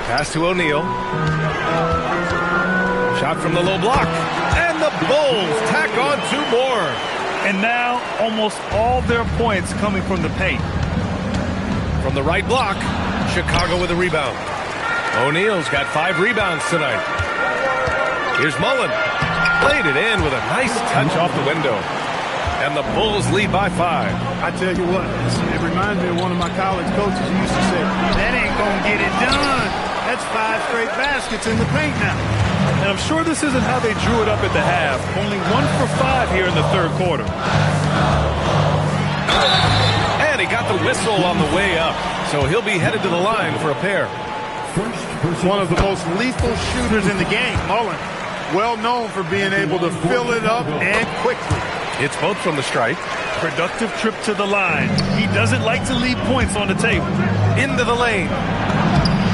Pass to O'Neal. Shot from the low block. And the Bulls tack on 2 more. And now almost all their points coming from the paint. From the right block, Chicago with a rebound. O'Neal's got 5 rebounds tonight. Here's Mullen. Played it in with a nice touch off the window. And the Bulls lead by 5. I tell you what, it reminds me of one of my college coaches who used to say, "That ain't gonna get it done. That's 5 straight baskets in the paint now." And I'm sure this isn't how they drew it up at the half. Only 1 for 5 here in the third quarter. And he got the whistle on the way up, so he'll be headed to the line for a pair. One of the most lethal shooters in the game, Mullen. Well known for being able to fill it up and quickly. It's both from the stripe. Productive trip to the line. He doesn't like to leave points on the table. Into the lane.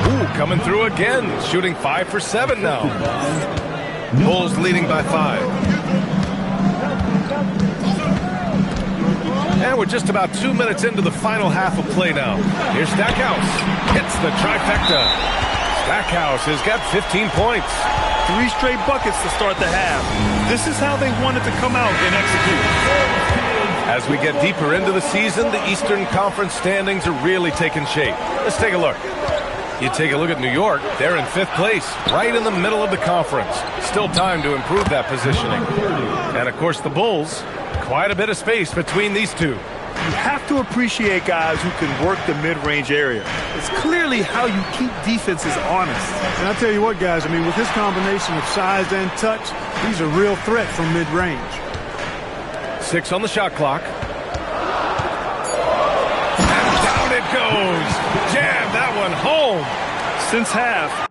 Ooh, coming through again. Shooting 5 for 7 now. Bulls leading by 5. And we're just about 2 minutes into the final half of play now. Here's Stackhouse. Hits the trifecta. Stackhouse has got 15 points. 3 straight buckets to start the half. This is how they wanted to come out and execute. As we get deeper into the season, the Eastern Conference standings are really taking shape. Let's take a look. You take a look at New York, they're in 5th place, right in the middle of the conference. Still time to improve that positioning. And of course the Bulls, quite a bit of space between these two. You have to appreciate guys who can work the mid-range area. It's clearly how you keep defenses honest. And I'll tell you what, guys, I mean, with this combination of size and touch, he's a real threat from mid-range. 6 on the shot clock. And down it goes. Jam that one home. Since half,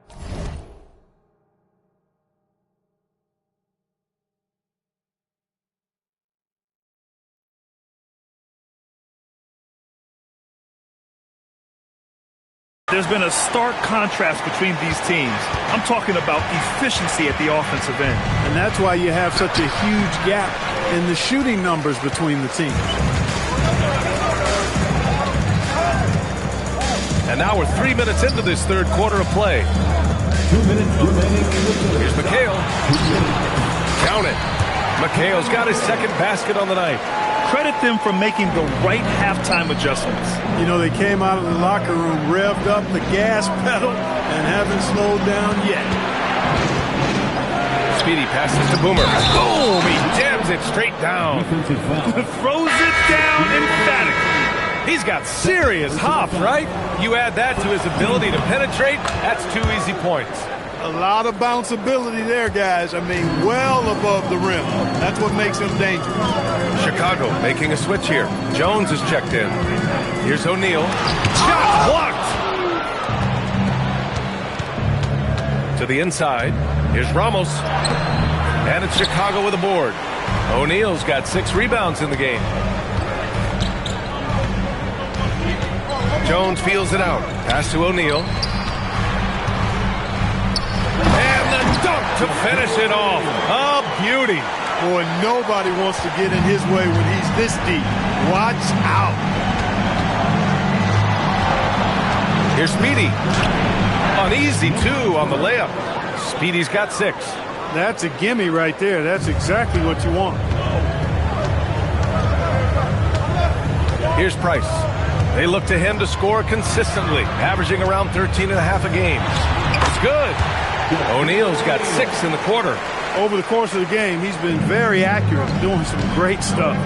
There's been a stark contrast between these teams. I'm talking about efficiency at the offensive end. And that's why you have such a huge gap in the shooting numbers between the teams. And now we're 3 minutes into this third quarter of play. 2 minutes remaining in the third. Here's McHale. Count it. McHale's got his second basket on the night. Credit them for making the right halftime adjustments. You know, they came out of the locker room, revved up the gas pedal, and haven't slowed down yet. Speedy passes to Boomer. Boom! He jams it straight down. Throws it down emphatically. He's got serious hop, right? You add that to his ability to penetrate, that's 2 easy points. A lot of bounceability there, guys. I mean, well above the rim. That's what makes him dangerous. Chicago making a switch here. Jones is checked in. Here's O'Neal. Shot blocked! To the inside. Here's Ramos. And it's Chicago with a board. O'Neal's got 6 rebounds in the game. Jones feels it out. Pass to O'Neal. And the dunk to finish it off. A beauty. Boy, nobody wants to get in his way when he's this deep. Watch out. Here's Speedy. An easy 2 on the layup. Speedy's got 6. That's a gimme right there. That's exactly what you want. Here's Price. They look to him to score consistently, averaging around 13 and a half a game. It's good. O'Neal's got 6 in the quarter. Over the course of the game, he's been very accurate, doing some great stuff.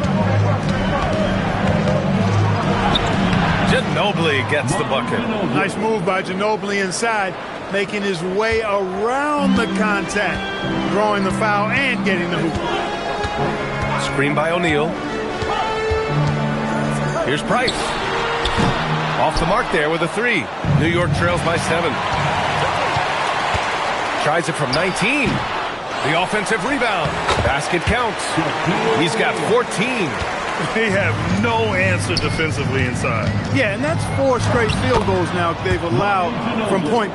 Ginobili gets the bucket. Nice move by Ginobili inside, making his way around the contact, drawing the foul and getting the hoop. Screen by O'Neal. Here's Price. Off the mark there with a 3. New York trails by 7. Tries it from 19. The offensive rebound. Basket counts. He's got 14. They have no answer defensively inside. Yeah, and that's 4 straight field goals now they've allowed from point.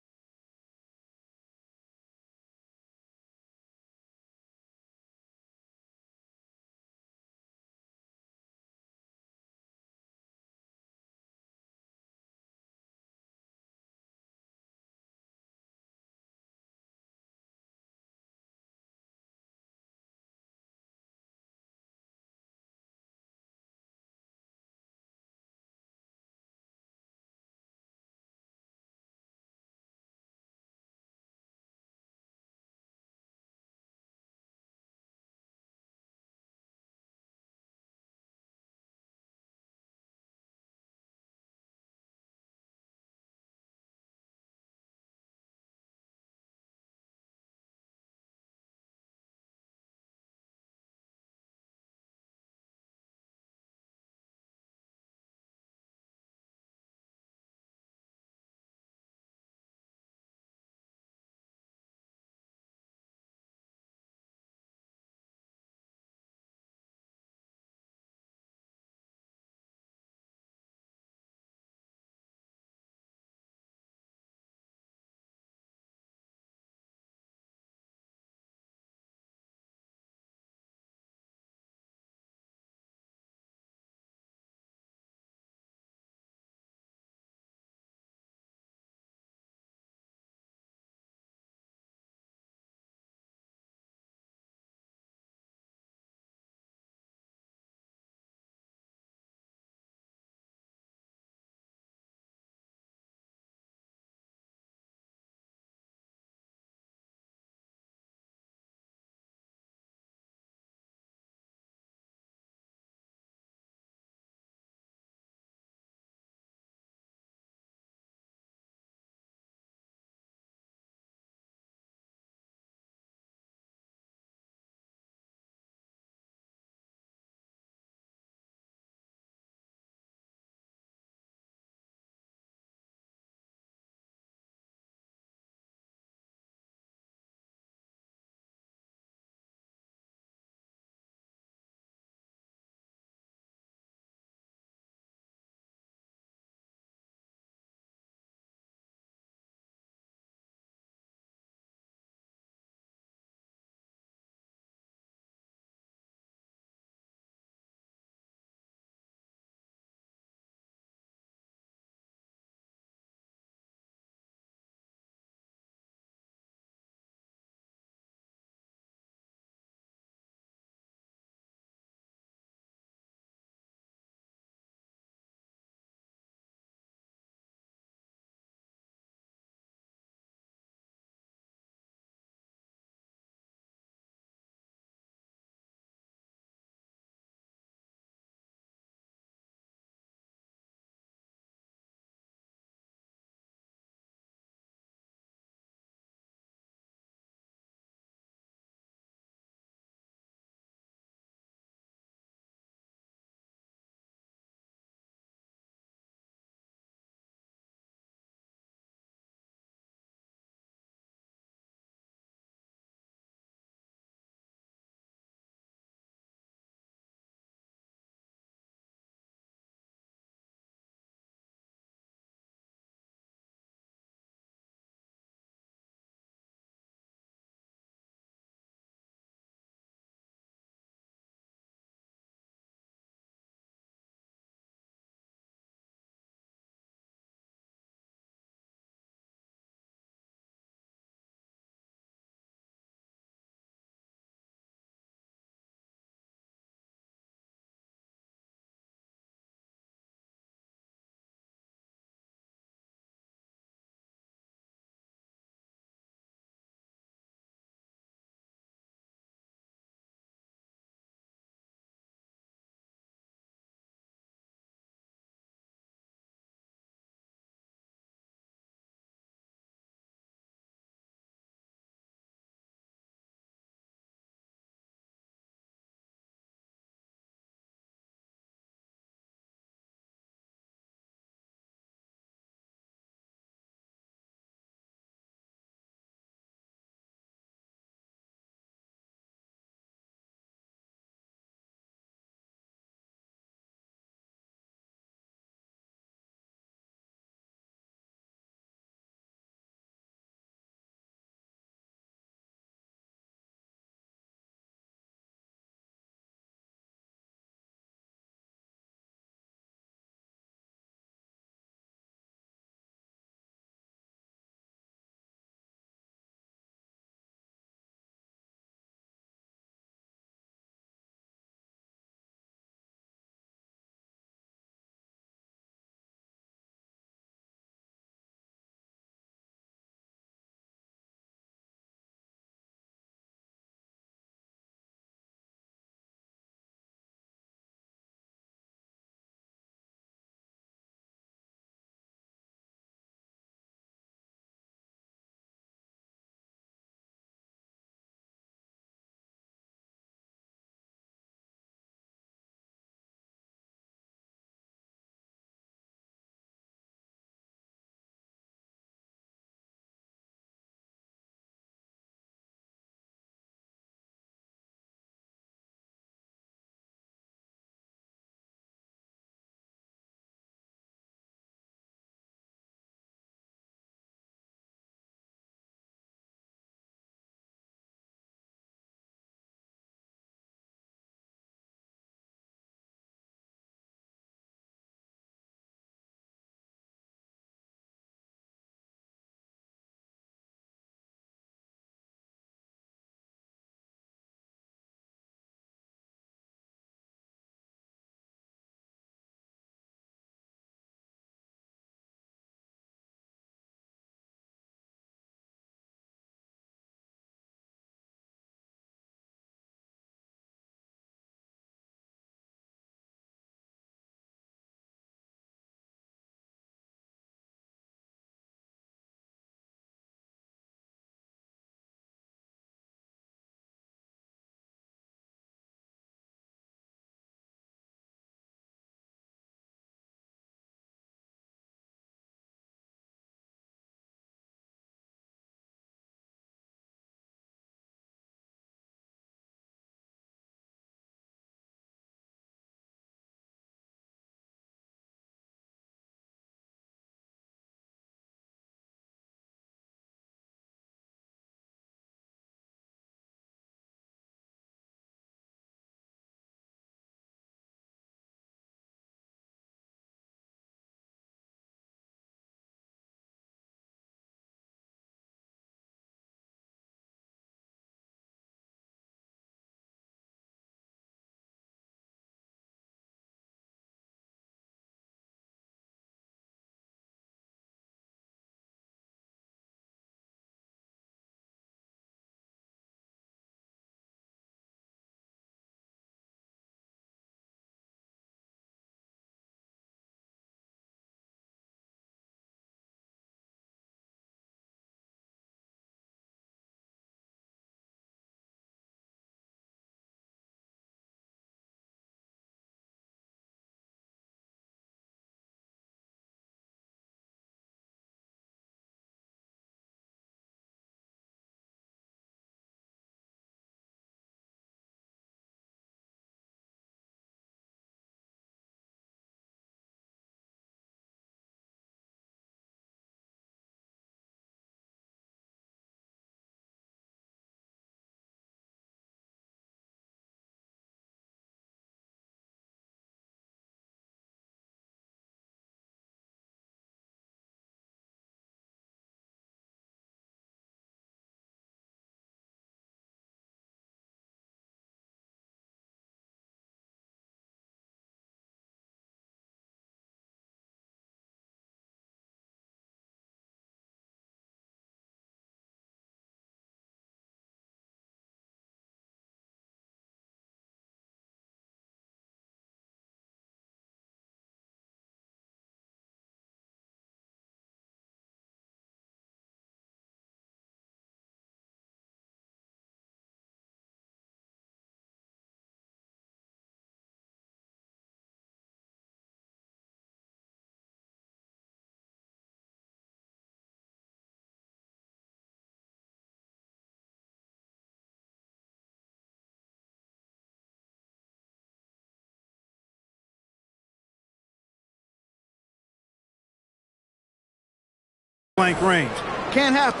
blank range. Can't happen.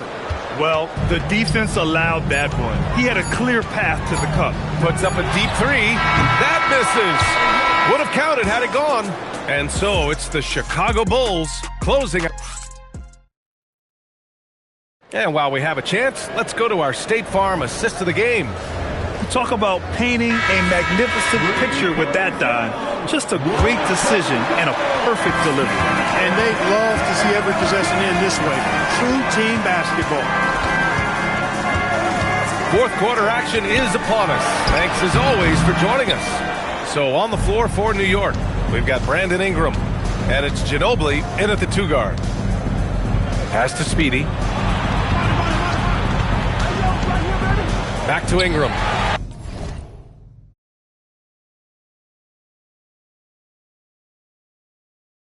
Well, the defense allowed that one. He had a clear path to the cup. Puts up a deep three. That misses. Would have counted had it gone. And so it's the Chicago Bulls closing. And while we have a chance, let's go to our State Farm assist of the game. Talk about painting a magnificent picture with that dive. Just a great decision and a perfect delivery. And they love to see every possession end this way. True team basketball. Fourth quarter action is upon us. Thanks as always for joining us. So on the floor for New York, we've got Brandon Ingram, and it's Ginobili in at the 2 guard. Pass to Speedy. Back to Ingram.